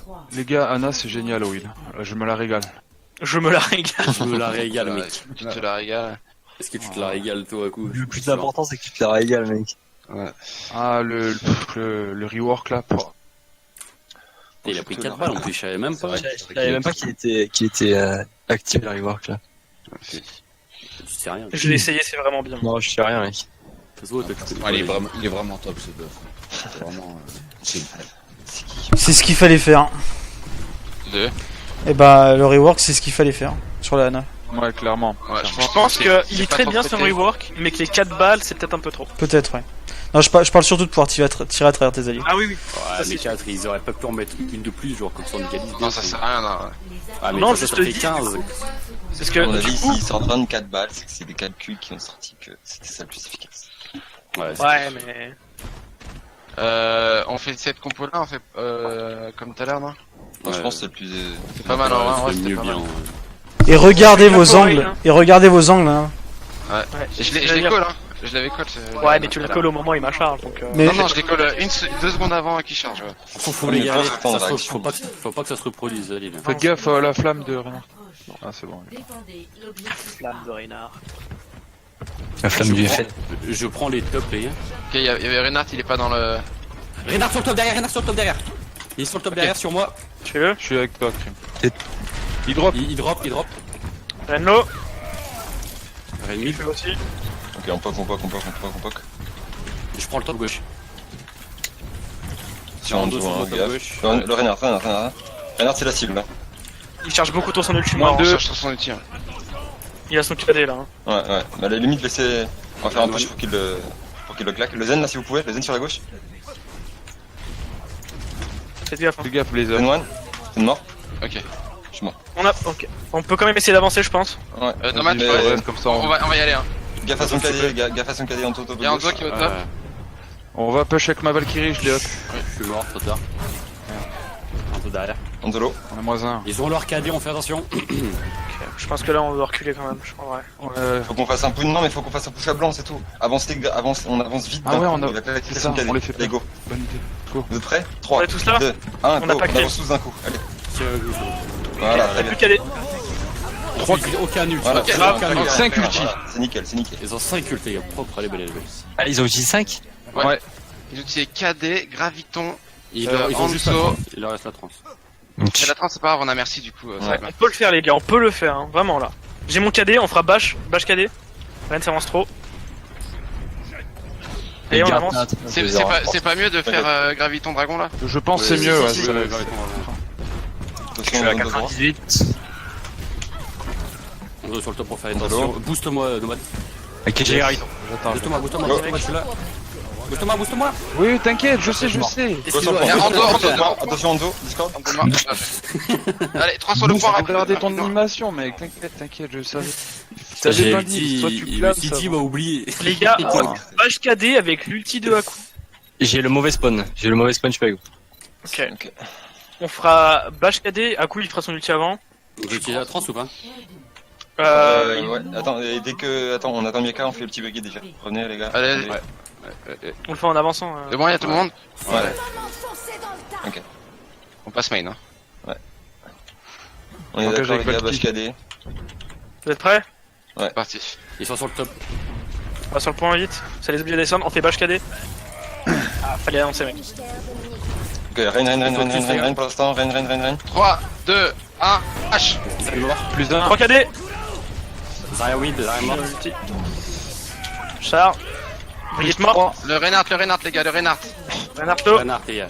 3. Les gars, Anna c'est génial, Will. Je me la régale. Je me la régale. Je me la régale, Ouais, mec. Tu te la régales. Est-ce que tu te la régales, toi, à coup? Le plus important, c'est que tu te la régales, mec. Ah, le rework là. Il a pris 4 balles, en plus, je savais même pas. Je savais même pas qu'il était actif, le rework, là. Tu sais rien. Je l'ai essayé, c'est vraiment bien. Non, je sais rien, mec. Ça se voit, toi, tu Ouais, il est vraiment top ce buff. C'est vraiment. C'est ce qu'il fallait faire. Deux. Et bah, le rework, c'est ce qu'il fallait faire sur la Ana. Ouais, clairement. Ouais, Je pense que qu'il est très bien son rework, mais que les 4 balles, c'est peut-être un peu trop. Peut-être, ouais. Non, je parle surtout de pouvoir tirer à travers tes alliés. Ah oui, oui. Ouais, les 4, ils auraient pas pu en mettre une de plus, genre comme ça on égalise. Non, ça sert à rien, non. Ah, mais Non, ça, je ça te fait dis. 15. C'est ce À mon que. avis, s'ils sortent 24 balles, c'est que c'est des calculs qui ont sorti que c'était ça le plus efficace. Ouais, Ouais, mais. On fait cette compo là, on fait comme tout à l'heure, non? Moi, je pense que c'est le plus. C'est pas mal, en vrai, ouais, c'est c'était mieux pas bien. mal. Et regardez C'est vos pas angles. pareil, hein. Et regardez vos angles, hein. Ouais. Je l'ai call, hein. Je l'avais call. Ouais, mais tu la colles au moment où il m'a charge, donc. Mais Non, je l'ai call 2 secondes avant qu'il charge. Ouais. Faut les gars, Faut faut pas que ça se reproduise, Lille. Faites gaffe à la flamme de Renard. Ah, c'est bon. Défendez l'objectif. Flamme de Reynard. La flamme du FN. Je prends les tops, les gars. Ok, il y avait Renard, il est pas dans le. Renard sur le top derrière, Il est sur le top derrière, sur moi. Tu veux? Je suis avec toi, Crime. T'es- Il drop. Il drop. Renlo. Renmi. Tu veux aussi? Ok, on poke. Je prends le top gauche. Sur un Sur tour, le hein, top gaffe. gauche. Le Renard. Renard, c'est la cible, là. Il charge beaucoup trop son ulti. Moins Moins deux. deux. Cherche sur son outil. Il a son KD là. Hein. Ouais. Mais à la limite, laissez. On va faire un push pour qu'il le claque. Le Zen, là, si vous pouvez. Le Zen sur la gauche. Faites gaffe. Hein. Fais gaffe, les Zen hommes. one. Zen mort. Ok. Je suis mort. On a. Ok. On peut quand même essayer d'avancer, je pense. Ouais. Dommage, Mais- ouais. Comme ça, On va y aller, hein. Gaffe à son KD, gaffe à son KD en toto. Il y a Anzo qui est au top. on va push avec ma Valkyrie, je l'ai up. Je suis mort, trop tard. Un peu derrière. Anzolo. On est moins 1. Ils ont leur KD, on fait attention. Je pense que là, on doit reculer quand même. En vrai. Faut qu'on fasse un push. Non, mais faut qu'on fasse un push à blanc, c'est tout. On avance vite. Ah ouais, on a- Il va claquer c'est son ça, KD. on les fait Allez, go. Bonne idée. Vous êtes prêts 3, On est tous là 2, 1, On go. a pas On clé. avance tous d'un coup. Allez. Tiens, Voilà, T'as très plus bien. KD. aucun nul. Voilà, Ok, c'est grave. bon, très bien. 5 ulti. Voilà, c'est nickel. Ils ont 5 ulti, les gars. Propre, allez, belle. Ah, ils ont utilisé 5? Ouais. Les outils KD, Graviton. Ils ont juste la Hanzo. trans. Il leur reste la trans. Et la trans, c'est pas grave, on a merci du coup. ça va être bien. On peut le faire, les gars. On peut le faire. Hein. Vraiment là. J'ai mon KD. On fera bash KD. Rien ne s'avance trop. Et on avance. C'est pas mieux de faire Graviton Dragon là? Je pense que c'est mieux, ouais. Attention, Je suis à on doit voir. 98. On doit sur le top pour faire attention. Booste-moi, Nomad. Ok, j'ai graviton. J'attends. Booste-moi, je suis là. Booste-moi. Oui, t'inquiète, je sais. Il y a Anzo, Attention, Anzo, Discord. Allez, 3 sur le point. Regardez ton animation, mec. T'inquiète, je savais. J'ai T'avais pas dit, soit tu Le clames, City ça m'a oublié. Les gars, bash KD avec l'ulti de Haku. J'ai le mauvais spawn. Je suis pas avec vous. Ok. On fera bash KD. Haku il fera son ulti avant. J'ai utilisé la trans ou pas? Ouais, attends, et dès que... Attends, on attend Miaka, on fait le petit buggy déjà. Revenez les gars. Allez. On le fait en avançant. C'est bon, y'a tout le monde? Ouais. Ok. On passe main, hein. On est Ok, d'accord j'ai les gars, Valky. Bash KD. Vous êtes prêts? C'est parti. Ils sont sur le top. On va sur le point vite. Ça les oblige à descendre. On fait bâche KD. Ah, fallait annoncer, mec. Ok, Reine pour l'instant, Reine. 3, 2, 1, H. Salut mort. Plus d'un. 3 KD. Zarya Weed, Zarya mort. Char. Brigitte mort. Le Reinhardt, les gars, le Reinhardt. Renardo. Renard, les gars.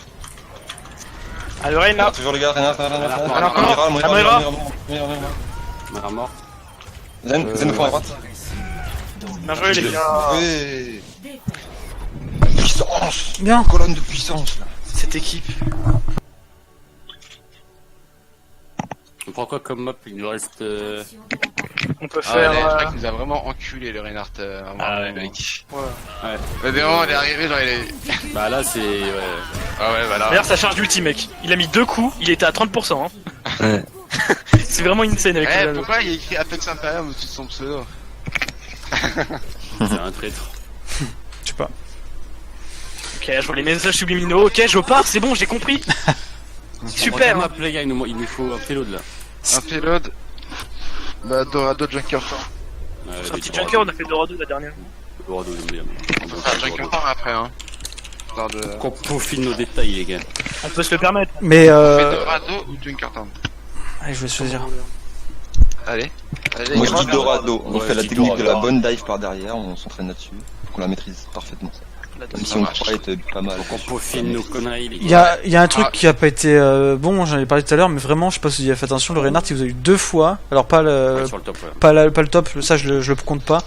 Ah, le Rein là. Toujours les gars, Reine. Mara mort. Zen au fond à droite. Bien joué, les gars. Ouais. Puissance. Bien. Colonne de puissance là. Cette équipe. On prend quoi comme map? Il nous reste. On peut Ah ouais, faire. je crois qu'il nous a vraiment enculé le Reinhardt. Ouais. Mais vraiment, il est arrivé, genre il est. Bah là, c'est. Ouais. Ah ouais, voilà. D'ailleurs, ça charge d'ulti, mec. Il a mis 2 coups, il était à 30%. Hein. Ouais. C'est vraiment insane avec le Pourquoi il y a écrit Apex Imperium au-dessus de son pseudo? C'est un traître. Je sais pas. Ok, je vois les messages subliminaux. Ok, je pars, c'est bon, j'ai compris. Super. Map, les gars, il nous faut un payload là. Un payload. Bah, Dorado Junker. C'est un petit junker, on a fait Dorado la dernière. Dorado, j'aime bien. On peut faire Junker après, hein. Qu'on peaufine nos détails, les gars. On peut se le permettre. Mais On fait Dorado ou Junkertown? allez, je vais choisir. Allez. Moi je dis Dorado. On Ouais, fait la je dis technique de la Dorado. bonne dive par derrière, on s'entraîne là-dessus. Faut qu'on la maîtrise parfaitement. Même si on croit être pas mal. Qu'on peaufine nos conneries, les Il gars. y a un truc qui a pas été bon, j'en ai parlé tout à l'heure, mais vraiment, je sais pas si vous y avez fait attention, le Reinhardt, il vous a eu 2 fois. Alors pas le, Ouais, sur le top, ouais. pas le top, ça je le compte pas.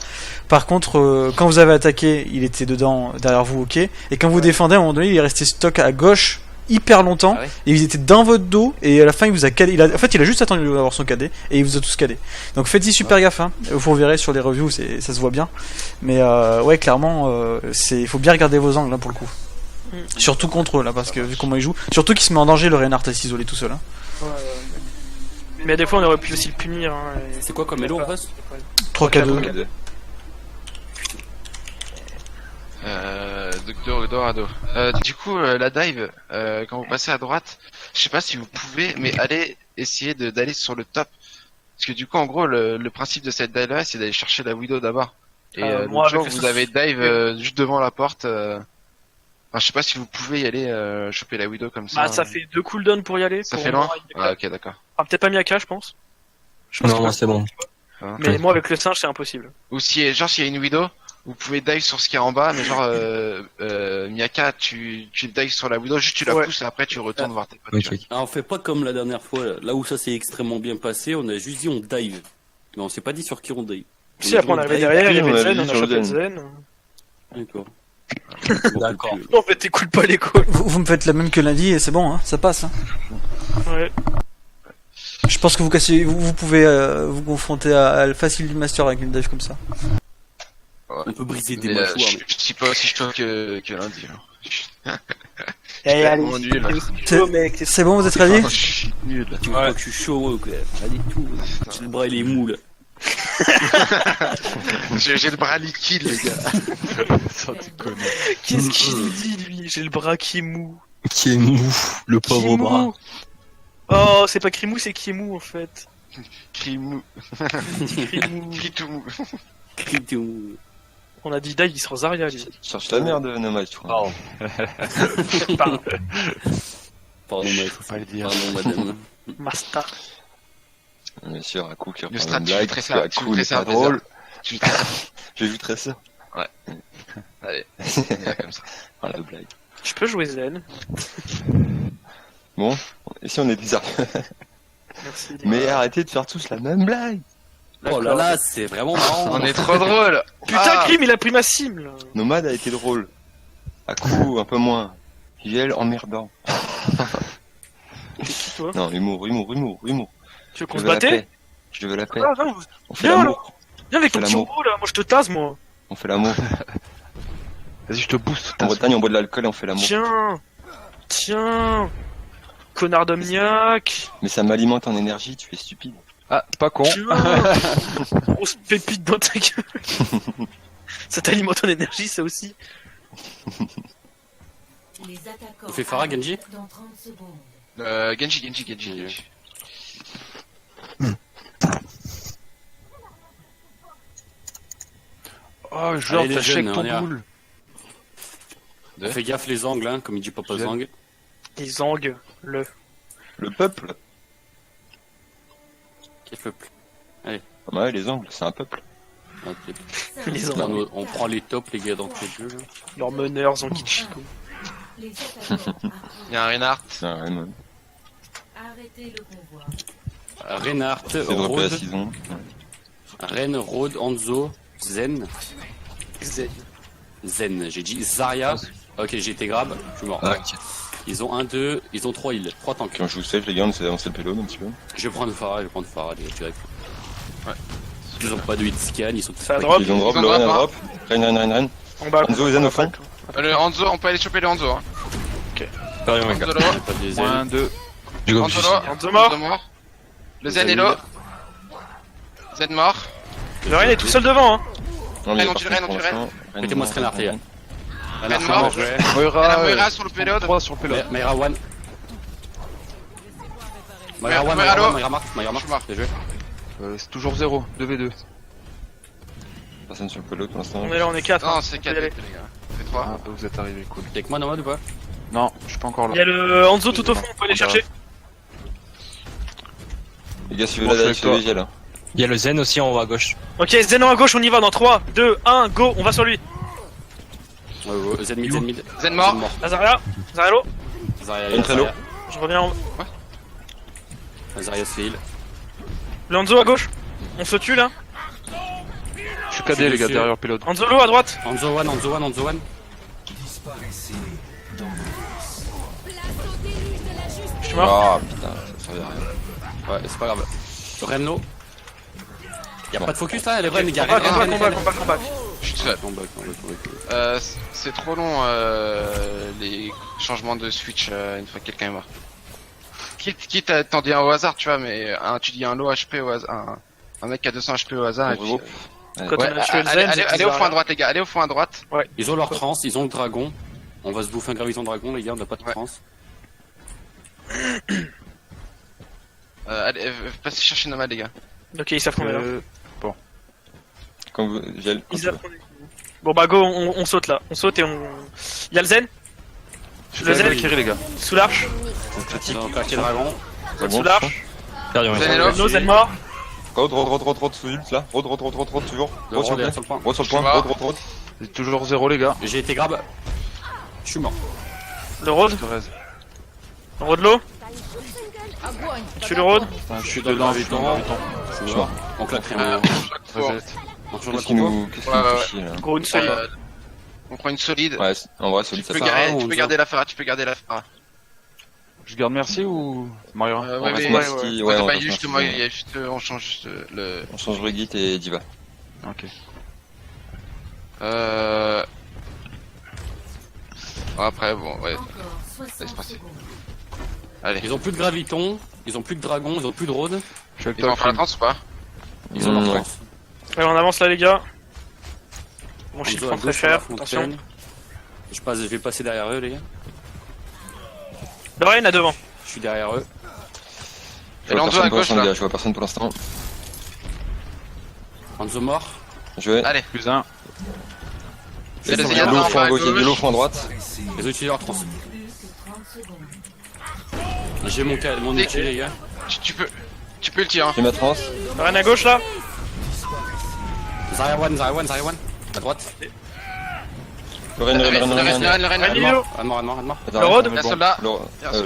Par contre, quand vous avez attaqué, il était dedans, derrière vous, ok. Et quand vous défendez, à un moment donné, il est resté stock à gauche hyper longtemps. Ah ouais. Et il était dans votre dos, et à la fin, il vous a calé. En fait, il a juste attendu d'avoir son KD, et il vous a tous calé. Donc faites-y super gaffe, hein. Vous verrez sur les reviews, ça se voit bien. Mais ouais, clairement, il faut bien regarder vos angles, là, pour le coup. Surtout contre eux, là, parce que vu comment il joue. Surtout qu'il se met en danger, le Reinhardt, à s'isoler tout seul. Hein. Mais des fois, on aurait pu aussi le punir. Hein, C'est quoi comme elo en face? 3K2. Dorado. Du coup, la dive, quand vous passez à droite, je sais pas si vous pouvez, mais allez essayer d'aller sur le top. Parce que du coup, en gros, le principe de cette dive là, c'est d'aller chercher la Widow d'abord. Et moi, l'autre jour, avec le vous avez dive juste devant la porte. Enfin, je sais pas si vous pouvez y aller choper la Widow comme ça. Bah, ça fait 2 cooldowns pour y aller. Ça pour fait moi, loin. Ah, ok, d'accord. Enfin, peut-être pas Miyaka, je pense. Je pense Non, que- moi c'est bon. Mais moi, avec le singe, c'est impossible. Ou si, genre, s'il y a une Widow, vous pouvez dive sur ce qui est en bas, mais genre, Miyaka, tu dive sur la Widow, juste tu la Ouais. pousses et après tu retournes voir tes potes. Ok. tu vois. Ah, on fait pas comme la dernière fois, là où ça s'est extrêmement bien passé, on a juste dit on dive. Mais on s'est pas dit sur qui on dive. Si, après, on est arrivé derrière, il y avait on a Zen, dit on a sur chopé Zen. Zen. D'accord. D'accord. En fait, t'écoutes pas les calls. Vous me faites la même que lundi, et c'est bon, hein, ça passe. Hein. Ouais. Je pense que vous pouvez vous confronter à le facile du master avec une dive comme ça. On peut briser des Mais, mâchoires. je suis pas aussi chaud que lundi. Hein. Allez, allez. Vraiment nul. C'est bon, vous êtes ready? Je suis nul. Tu vois que je suis chaud, ouais, quoi. Allez, tout. J'ai le bras et les mous, là. J'ai le bras liquide, les gars. Sans déconner. Qu'est-ce qu'il dit, lui? J'ai le bras qui est mou. Qui est mou, le Qui est pauvre bras. mou. Oh, c'est pas Crimou, c'est qui est mou, en fait. Crimou. Crimou. Critou. Critou. On a dit dive, il sera Zarya, lui. Cherche ta merde, Nomad, je crois. Pardon. Pardon, maître. Faut pas le dire. Pardon, madame. Master. Bien sûr, à coup qui Le reprend strat, une tu blague, jouerais parce ça, que à tu coup, jouerais il est ça pas à drôle. Tu Je vais jouer ça. Allez, comme ça. Ah, la blague. Je peux jouer Zen. Bon, et si on était sérieux? Merci. Mais arrêtez de faire tous la même blague. Oh là là, c'est vraiment marrant. On est trop drôle. Putain, Ah. Crim, il a pris ma sim, là. Nomade a été drôle. À coup, un peu moins. Giel emmerdant. T'es qui, toi? Non, humour. Tu veux qu'on Je se veux la battait? paix. Je veux la paix. Ah, non, On fait viens, l'amour. viens avec ton Fais petit l'amour. robot, là. Moi, je te tase, moi. On fait l'amour. Vas-y, je te booste. En Bretagne, on boit de l'alcool et on fait l'amour. Tiens. Connard d'omniac. Mais ça m'alimente en énergie, tu es stupide. Ah, pas con. Grosse pépite dans ta gueule. Ça t'alimente en énergie, ça aussi. Les attaquants On fait Pharah, Genji arrivent dans 30 secondes. Genji. Oh, genre, Allez, les t'achètes jeunes, ton on y va. boule. Fais gaffe les angles, hein, comme il dit Papa Jeune. Zang. Ils anguent le. Le peuple. Quel peuple. Ah ouais, les angles, c'est un peuple. Ok. Les angues. On prend les tops, les gars, dans tous les jeux. Là. Leurs meneurs, Zangichiko. Les attaquants arrivent. Il y a un Reinhardt. C'est un Raymond. Arrêtez le convoi. Reinhardt, C'est droppé à Rode, 6 ans. Ren, Rode, Hanzo, Zen. Zen, j'ai dit Zarya. Ok, j'ai été grab, je suis mort. Ah, Ils ont 1, 2, ils ont 3 heals, 3 tanks. Quand je vous safe, les gars, on essaie d'avancer le payload un petit peu. Je vais prendre Pharah, les gars, direct. Ouais. Ils ont pas de hit scan, ils sont tous Ça pas- drop. Ils ont drop, Ils ont le Ren a drop, drop. Ren. En bas. Hanzo et Zen au fond. Le Hanzo, on peut aller choper le Hanzo. Hein. Pardon, Hanzo On là. a pas de des ailes. 1, 2. Hanzo là. Hanzo mort. Hanzo mort. Le Zen est là. Zen mort. Le Ren est tout seul devant, hein. Non, mais Ren, on par tue contre, Ren, pour on tue l'instant, Mettez-moi ce Reinhardt, les gars. Ren mort. Moira, Moira sur le payload. 3 sur le payload. Myra One. Myra, Myra One, allô Myra Mark, Je suis mort. bien joué. C'est toujours 0, 2v2. Personne sur le payload pour l'instant. On est là, on est 4. Non, c'est 4 y les aller. gars. Fait 3. Ah, bah, vous êtes arrivés, cool. T'es avec moi, Nomad ou pas? Non, je suis pas encore Il y a là. le Hanzo tout au fond, on peut aller chercher. Les gars, suivez Bon, la je dalle, suis suivez avec les là. Il y a le Zen aussi en haut à gauche. Ok, Zeno à gauche, on y va dans 3, 2, 1, go, on va sur lui. Zen mid, Zen mid. Zen mort. Azaria, Zarelo, Zarya, Une Trello. je reviens en... Zarya se fait heal. Le Hanzo à gauche, on se tue là. Je suis KD, les gars, derrière payload. Hanzo low à droite. Hanzo One, Hanzo One, Hanzo One. Je suis mort. Ah putain, ça servait à rien. Ouais, c'est pas grave. Renlo. Y'a pas de focus là, les Ren, les gars. Combat. Je suis tout seul. Combat. C'est trop long les changements de switch une fois que quelqu'un est mort. Quitte à t'en dire au hasard, tu vois, mais tu dis un low HP au hasard, un mec qui a 200 HP au hasard. Et puis, Regroupe. Quand ouais, on a tué le Zen, allez au fond à droite, les gars, allez au fond à droite. Ils ont leur trans, ils ont le dragon. On va se bouffer un graviton dragon, les gars, on a pas de Ouais. trans. Allez, passez chercher Nomad, les gars. Ok, ils savent qu'on est là. Quand vous, Gel, quand Ils tu veux. savent qu'on est là. Bon bah go, on saute là. On saute et on... Y'a le Zen Je suis Le avec Zen Valkyrie, les gars. sous l'arche. Ils ont claqué dragon. C'est Sous bon, l'arche. Perdu, Zen est là. No, Zen mort. Rod, sous ult là. Rod, toujours. Le Rod sur Rod le est sur le point. Rod sur le Je suis point. mort. Rod. C'est toujours 0, les gars. J'ai été grab. Je suis mort. Le Road. Je reste. Road low. Tue le Road. Je suis dans le dedans, je suis graviton. dans le graviton. Je suis mort. On claque rien. Reset. On change le Qu'est-ce qui combo. nous fait Ouais. chier là? Gros, une solide. On prend une solide. Ouais, en vrai, Tu solide, ça peux, fait. Farah, tu on peux y garder la Farah, tu peux garder la Farah. Je garde merci ou Mario? Ouais, On reste ouais, Nasty, ouais, on bah, reste justement, Nasty. il y a juste, on change juste le. On change Brigitte et Diva. Ok. Après, bon, ouais. Encore 60 Laisse passer. secondes. Allez. Ils ont plus de graviton, ils ont plus de dragon, ils ont plus de road. Je suis avec Ils vont toi, faire la Crime. trans ou pas? Ils ont leur Ouais. trans. Allez, on avance là les gars. Mon Hanzo shield à prend très gauche sur la cher, attention. fontaine. Je vais passer derrière eux, les gars. Le Rain à devant. Je suis derrière eux. Je Et vois l'Anzo à personne pour gauche l'instant, les là. gars. Je vois personne pour l'instant. Hanzo mort. Je vais. Allez. Plus 1. C'est les Il y a Zéniths de l'eau en au fond bas à à gauche, il y a de l'eau au gauche. fond à droite. Ils ont utilisé leur trans. Plus que 30 secondes. J'ai mon outil, les gars. Tu peux le tirer. Hein. J'ai ma trans. Le Rain à gauche là. Zarya One. À droite. Le Ren. Le Ren, Rain il est haut. Un mort. Le Rod. Un soldat. Le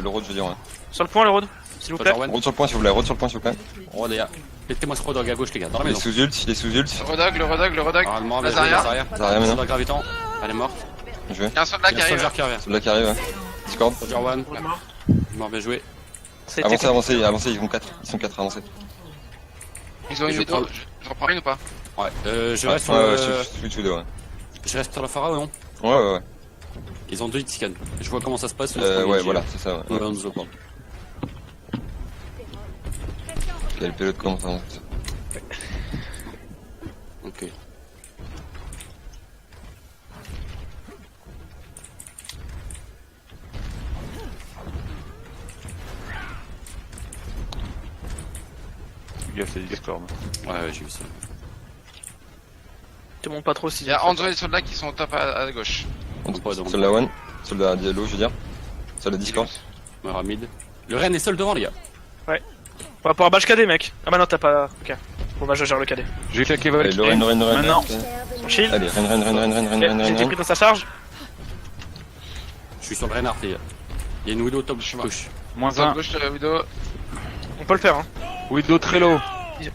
Rod, je veux dire, ouais. Sur le point le Road. S'il vous plaît. One. Rod sur le point, s'il vous plaît. Rod sur le point, s'il vous plaît. Oh, les gars. Mettez-moi ce rodog à gauche, les gars. Dans la Il est maison. sous ult, il est sous ult. Le Rodog. Ah, mort, La bien joué, Zarya. Zarya. Zarya maintenant. Soldat gravitant. Elle est morte. Je vais. Il y a un soldat Il y qui a un arrive. soldier qui revient. Celui-là qui arrive, ouais. Discord. Soldier One. Mort, bien joué. Ça a été Avancez, ils vont 4. Ils sont 4, avancez. Ils ont une Je vidéo. prends- Je reprends une ou pas? Ouais. Je reste sur Ouais, le... je suis deux, ouais. Je reste sur la Farah ou non? Ouais. Ils ont 2 hit scans. Je vois comment ça se passe. Ouais, voilà, c'est ça. Ouais. Ouais, Hanzo, pardon. Il y a le pélo de commence avant. Ok. Fais gaffe, il y a des Discord. Ouais, j'ai vu ça. Te montre pas trop si. Il y a André et Soldat qui sont au top à gauche. Soldat One, Soldat Diallo, je veux dire. Soldat Discord. Ramid. Le Ren est seul devant, les gars. Ouais. On va pouvoir badge KD, mec. Ah bah non, t'as pas. Ok. Bon bah je gère le KD. J'ai claqué Allez, Valkyrie. Lorraine. Maintenant. Shield. Allez, Ren. J'ai été pris dans sa charge. Je suis sur le Reinhardt, les gars. Il y a une Widow top gauche. Moins Top 1. gauche, Widow. On peut le faire, hein. Widow très low.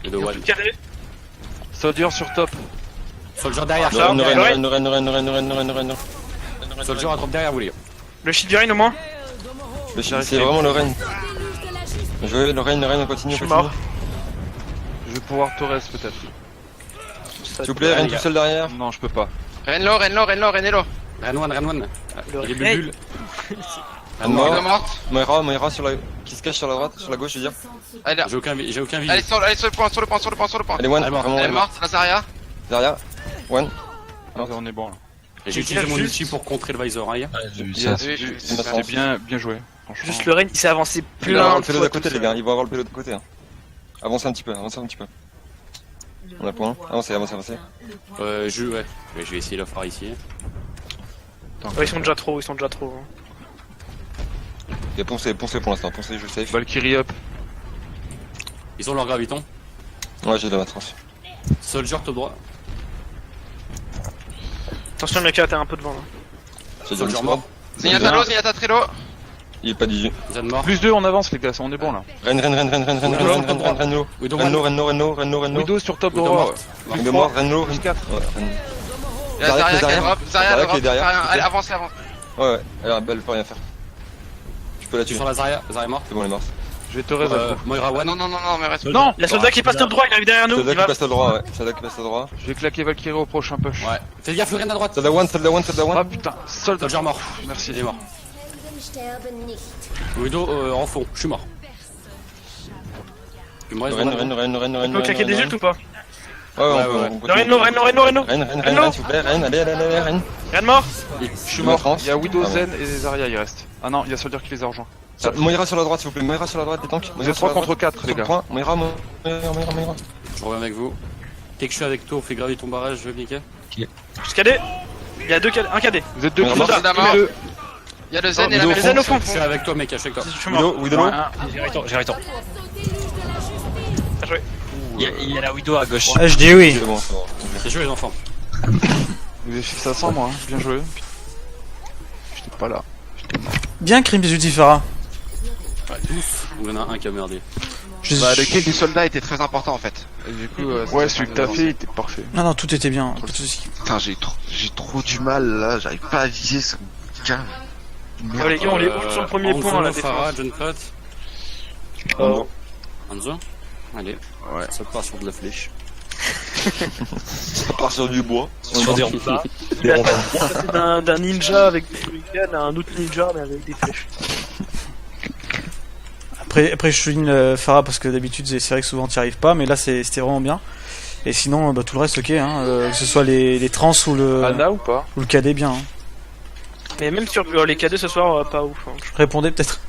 Widow one. KD. Soldier sur top. Soldier derrière. Lorraine. Soldier à drop derrière vous, les gars. Le shield du Rain au moins. C'est vraiment Lorraine. Jouez, Lorraine, on continue. Je suis mort. Je vais pouvoir Torres peut-être. S'il vous plaît, Ren tout seul derrière. Non, je peux pas. Renlo. Ren one. Il est bulbule. Ren mort. Moira sur la... qui se cache sur la droite, sur la gauche, je veux dire. Allez, J'ai aucun allez visuel. sur le point. Elle est One, Elle est morte. vraiment. Elle est morte, Lazaria. Derrière. One. On est bon là. Et j'ai utilisé mon ulti pour contrer le visor, hein, les gars. J'ai vu ça. Oui, J'ai bien joué. Franchement. Juste le Rain, il s'est avancé Il plein va avoir de le pélo fois d'à côté, tout les gars. seul. Il va avoir le pélo de côté. Avancez un petit peu. On a point. Avancez. Ouais. Je vais essayer de le faire ici. Ouais, ils sont déjà trop. Et poncez pour l'instant. Poncez, je safe. Valkyrie up. Ils ont leur graviton. Ouais, j'ai de la matrance. Soldier top droit. Attention, Mika, t'es un peu devant là. J'ai Soldier Discord. mort. Zenyatta Trello. Il est pas 18. Zan mort. Plus 2, on avance les gars, on est bon là. Ren. Widow sur top Widow droit. morte. Widow mort, Renlo. Plus 4. Il y a Zarya qui derrière. drop. Zarya qui est derrière. Allez, avance. Ouais, elle peut rien faire. Tu peux la tuer. Sur la Zarya est mort. C'est bon, elle est morte. Je vais te réserver. Moira one. Non, mais reste. Non. La soldat qui passe top droit, il arrive derrière nous. Soldat Il qui va. passe à droit, ouais. Soldat qui passe à droit. Je vais claquer Valkyrie au prochain push. Ouais. Fais gaffe, le Ren à droite. Soldat one. Ah putain, soldat. Soldier mort. Merci. Il est mort. Widow en fond. Je suis mort. Il me reste Ren. On peut claquer des ults ou pas? Ouais, on peut. Renlo. Ren, s'il vous plaît. Ren, allez, Ren. Ren mort. Je suis mort. Il y a Widow, Zen et Zarya, il reste. Ah non, il y a Soldier qui les a rejoints. Moira sur la droite, s'il vous plaît. Moira sur la droite, des tanks. Vous êtes 3 contre 4 les gars. Moira. Je reviens avec vous. Dès que je suis avec toi, on fait graver ton barrage, Mika. Juste KD. Il y a un KD. Vous êtes 2 contre Soldat 4. mort. Il y a le Zen et la Le Zen au fond. Je suis avec toi, mec, je suis avec toi. Je suis mort. Widow. J'ai retour. Bien joué. Il y a la Widow à gauche. Je dis oui. C'est bon. C'est joué, les enfants. Vous avez fait ça sans moi, hein. Bien joué. J'étais pas là. Bien crime des ultis Farah. Ouais, tous. Il y en a un qui a merdé. Le kill du soldat était très important en fait. Et du coup, ouais, celui que t'as fait, il était parfait. Non, tout était bien. Pas de soucis. Putain, j'ai trop du mal là, j'arrive pas à viser ce gars. Oh, les gars, on les ult sur le premier point la Farah, défense. John Platt. Oh. Hanzo. Allez. Ouais. Ça part sur de la flèche. Ça part sur du bois. Sur des ronds. C'est d'un ninja avec des shurikens à un autre ninja mais avec des flèches. Après je souligne Farah parce que d'habitude c'est vrai que souvent t'y arrives pas, mais là c'était vraiment bien. Et sinon tout le reste ok, hein, que ce soit les trans ou Anna ou pas? le KD bien. Hein. Mais même sur les KD ce soir, pas ouf. Hein. Répondez peut-être.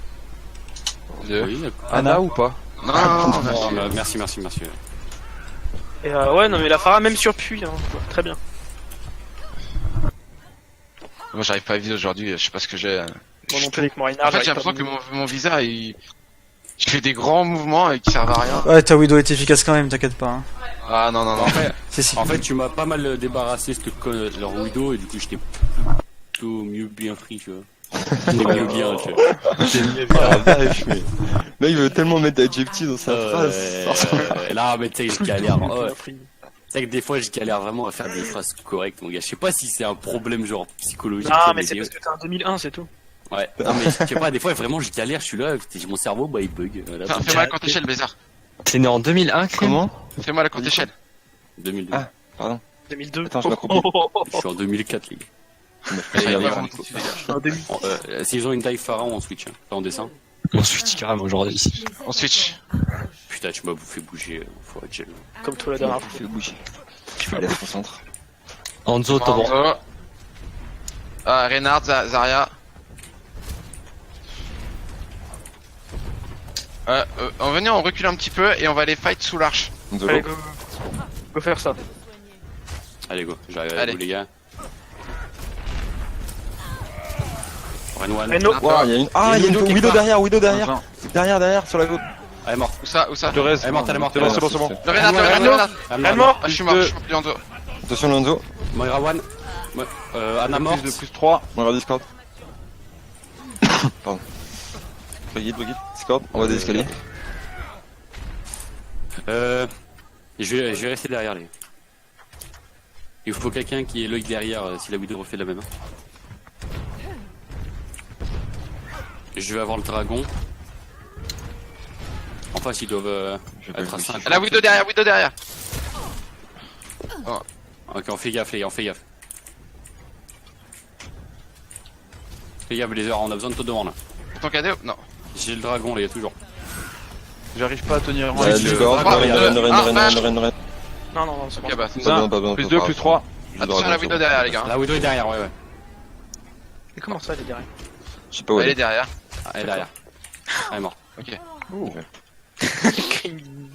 Oui, Anna ou pas? Non, merci. Et ouais, non mais la Farah même sur puits, hein. Très bien. moi j'arrive pas à viser aujourd'hui, je sais pas ce que j'ai. Bon, non plus avec mon Reinhardt. En fait, j'ai l'impression que mon viseur il fait des grands mouvements et qui servent à rien. Ouais, ta Widow est efficace quand même, t'inquiète pas. Hein. Ah non. Si. En fait, tu m'as pas mal débarrassé de leur Widow et du coup, j'étais plutôt mieux bien pris, tu vois. J'étais mieux bien, tu vois. Là, il veut tellement mettre adjectif dans sa phrase. Là, mais tu sais, je galère. C'est que des fois, je galère vraiment à faire des phrases correctes, mon gars. Je sais pas si c'est un problème genre psychologique. Ah, mais c'est parce que t'es en 2001, c'est tout. Ouais. Non, mais je sais pas, des fois, vraiment, je galère, je suis là, mon cerveau, bah, il bug. Fais-moi la courte échelle, Bézard. T'es né en 2001, Comment? Fais-moi la courte échelle. 2002. Ah, pardon. 2002. Attends, je m'accroupis. Je suis en 2004, les gars. S'ils ont une taille pharaon en switch, hein, pas en dessin. On switch carrément aujourd'hui. On switch. Putain, tu m'as bouffé bouger, faut être gel. Comme toi la dernière fois. Fais bouger. Allez, on se concentre. Hanzo, t'as bon. Hanzo. Ah, Reynard, Zarya. On venait, on recule un petit peu et on va aller fight sous l'arche. Allez, go faire ça. Allez, go, j'arrive à vous, les gars. Renwan. Reno. Wow, il y a une... Ah, il y a une Widow derrière, derrière, sur la gauche. Elle est morte. Où ça? Je reste. Elle est morte, elle est morte. C'est bon, c'est bon. Le Reynard. Elle est morte. Ah, je suis mort, Hanzo. Attention, Lonzo. Moira One. Anna morte. Plus 3. On va Discord. Pardon. Brigitte, Discord, on va des escaliers. Je vais rester derrière, les gars. Il faut quelqu'un qui ait l'œil derrière si la Widow refait la même. Je vais avoir le dragon. En face, ils doivent être à 5. La Widow derrière. Oh. Ok, on fait gaffe, les gars, on fait gaffe. Fais gaffe, Blazer, on a besoin de toi devant là. Ton cadet? Non. J'ai le dragon, les gars, toujours. J'arrive pas à tenir. Discord, Ren. Non, c'est bon. Ok, bah, Plus 2, plus 3. attention à la Widow derrière, les gars. La Widow est derrière, ouais. Et comment ça, elle est derrière? Je sais pas où Elle est derrière. Ah, elle est derrière. Elle est morte. Ok. Crime.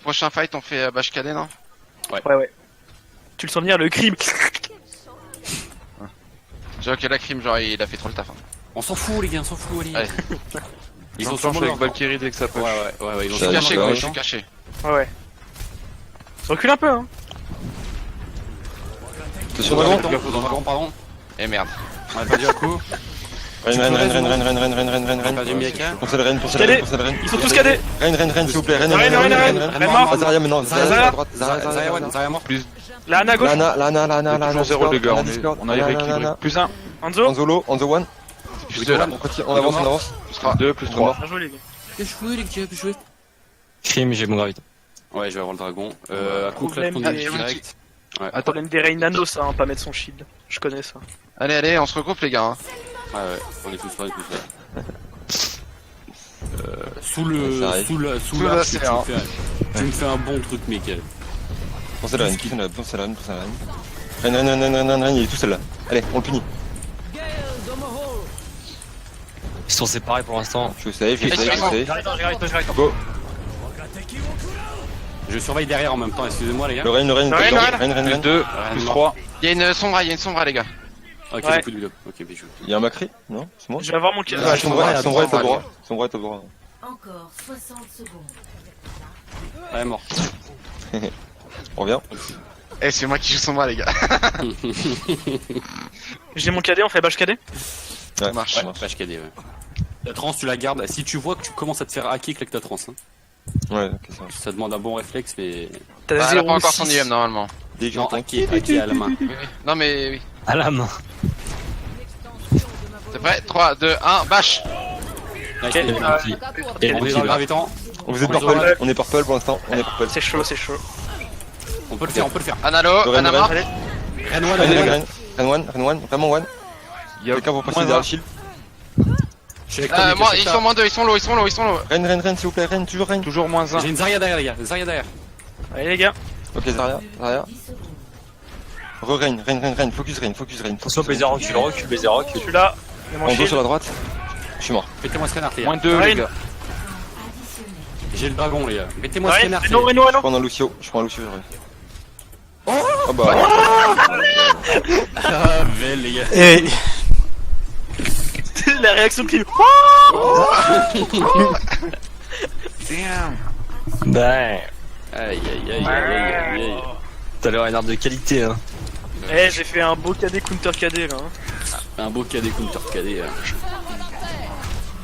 Prochain fight, on fait Bash cadet, non? Ouais. Tu le sens venir, le crime. J'ai ok, la crime, genre il a fait trop le taf. Hein. On s'en fout, les gars, on s'en fout, allez. Allez. Ils sont sûrement avec Valkyrie dès que ça peut. Ouais, ils Je ont suis caché, d'accord. gros, je suis caché. Ouais. Recule un peu, hein. Attention, dragon, pardon. Eh merde. On a perdu un coup. Ren. On a perdu Miyaka. Pensez le Ren. Ils sont tous cadets. Ren, s'il vous plaît, Ren mort. Zarya maintenant, Zarya à droite, Zarya mort. Plus. La Anna à gauche. Lana, Toujours 0 les gars, on arrive à équilibrer. Plus 1. Hanzo. Hanzo 1. Plus 2 là. On avance. Plus 2, plus 3. Bien joué, les gars. Bien joué, les gars, bien joué. Crime, j'ai mon gravité. Ouais, je vais avoir le dragon. À coup clap, on est direct. Ouais. Attends, problème des Rey Nano, ça, hein, pas mettre son shield. Je connais ça. Allez, on se regroupe, les gars. Hein. Ouais, on est tous là. Sous l'arche, tu me fais un bon truc, Michael. Pensez le Ren. Ren, il est tout seul là. Allez, on le punit. Ils sont séparés pour l'instant. Je suis safe. J'arrive. Go. Je surveille derrière en même temps, excusez-moi, les gars. Le Ren. Plus 2, plus 3. Il y a une sombra, les gars. Ok, Ouais. j'ai plus de vidéo. Ok, bien joué. Il y a un Macri? Non? C'est moi? Je vais avoir mon kill. Sombra est au droit. Encore 60 secondes. Elle est morte. On revient. Eh, c'est moi qui joue sombra, les gars. J'ai mon cadet, on fait Bash cadet. Ouais, marche. ça Ouais, page KD, ouais. La trans, tu la gardes. Si tu vois que tu commences à te faire hacker, claque ta trans. Hein. Ouais, ok, ça va. Ça demande un bon réflexe, mais. T'as Bah, elle a pas encore 0,6. son IM normalement. Dès que Non, j'entends. hacker à la main. Oui. Non, mais oui. À la main. C'est prêt? 3, 2, 1, bash! Nice, Ok, merci. Et On est dans le gravitant. Vous êtes purple? On est purple pour l'instant. On est purple. C'est chaud. On peut le faire, Analo, Ren, Anamar. Allez. Ren one. Vraiment one. Quelqu'un pour passer derrière le shield? Je suis avec toi, Moi, Mika, ils sont moins 2, ils sont low. Ren, s'il vous plaît, Ren, toujours Ren. Toujours moins 1. J'ai une Zarya derrière, les gars. Zarya derrière. Allez, les gars. Ok, Zarya. 10 secondes. Ren, focus Ren. Attention, Bezerok, tu le recules, Bezerok. Je suis là. Il y a mon En dos shield. sur la droite. Je suis mort. Mettez-moi Scanner, les gars. Moins 2 les gars. Additionnel. J'ai le dragon, les gars. Mettez-moi Ouais, Scanner. Reno. Je prends un Lucio. Oh bah. Ah, belle, les gars. Et La réaction de Clive. Ben. Aïe. T'as l'air une arme de qualité, hein. Eh, j'ai fait un beau cadet counter cadet là. Hein. Un beau KD counter KD.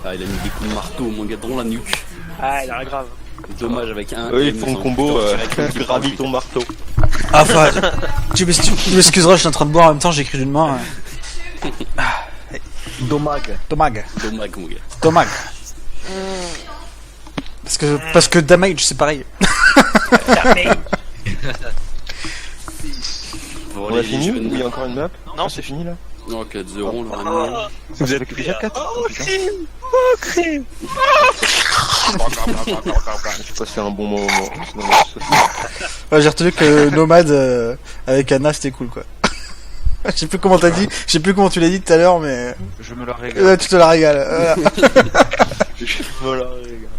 Ah, il a mis des coups de marteau, mon gars, dans la nuque. Ah, il a l'air grave. Dommage avec un. Eux, ils font le combo gravi ton marteau. enfin, tu m'excuseras, je suis en train de boire en même temps, j'ai écrit d'une main. Domag. Domag. Dommage, mon gars. Domag. Parce que damage, c'est pareil. Bon, On a les fini ou jeunes- il y a encore une map? Non, c'est fini là. Non, 4-0, le Rennes. Vous êtes déjà 4? J'ai passé un bon moment. Ouais, j'ai retenu que Nomade avec Anna c'était cool quoi. Je sais plus comment t'as dit, je sais plus comment tu l'as dit tout à l'heure, mais. Je me la régale. Ouais, tu te la régales. Voilà. Je me la régale.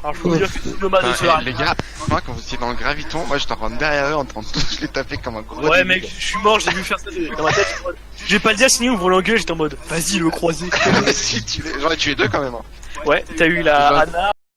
Alors, je peux vous dire que Nomade se la régale. Les gars, moi, quand vous étiez dans le graviton, moi, je t'en rentre derrière eux en train de tous les taper comme un gros. Ouais, mec, je suis mort, j'ai vu faire ça dans ma tête. J'ai pas le dire, sinon, vous l'engueulez, j'étais en mode, vas-y, le croisé. Si, j'en ai tué 2 quand même. Ouais, t'as eu la Anna.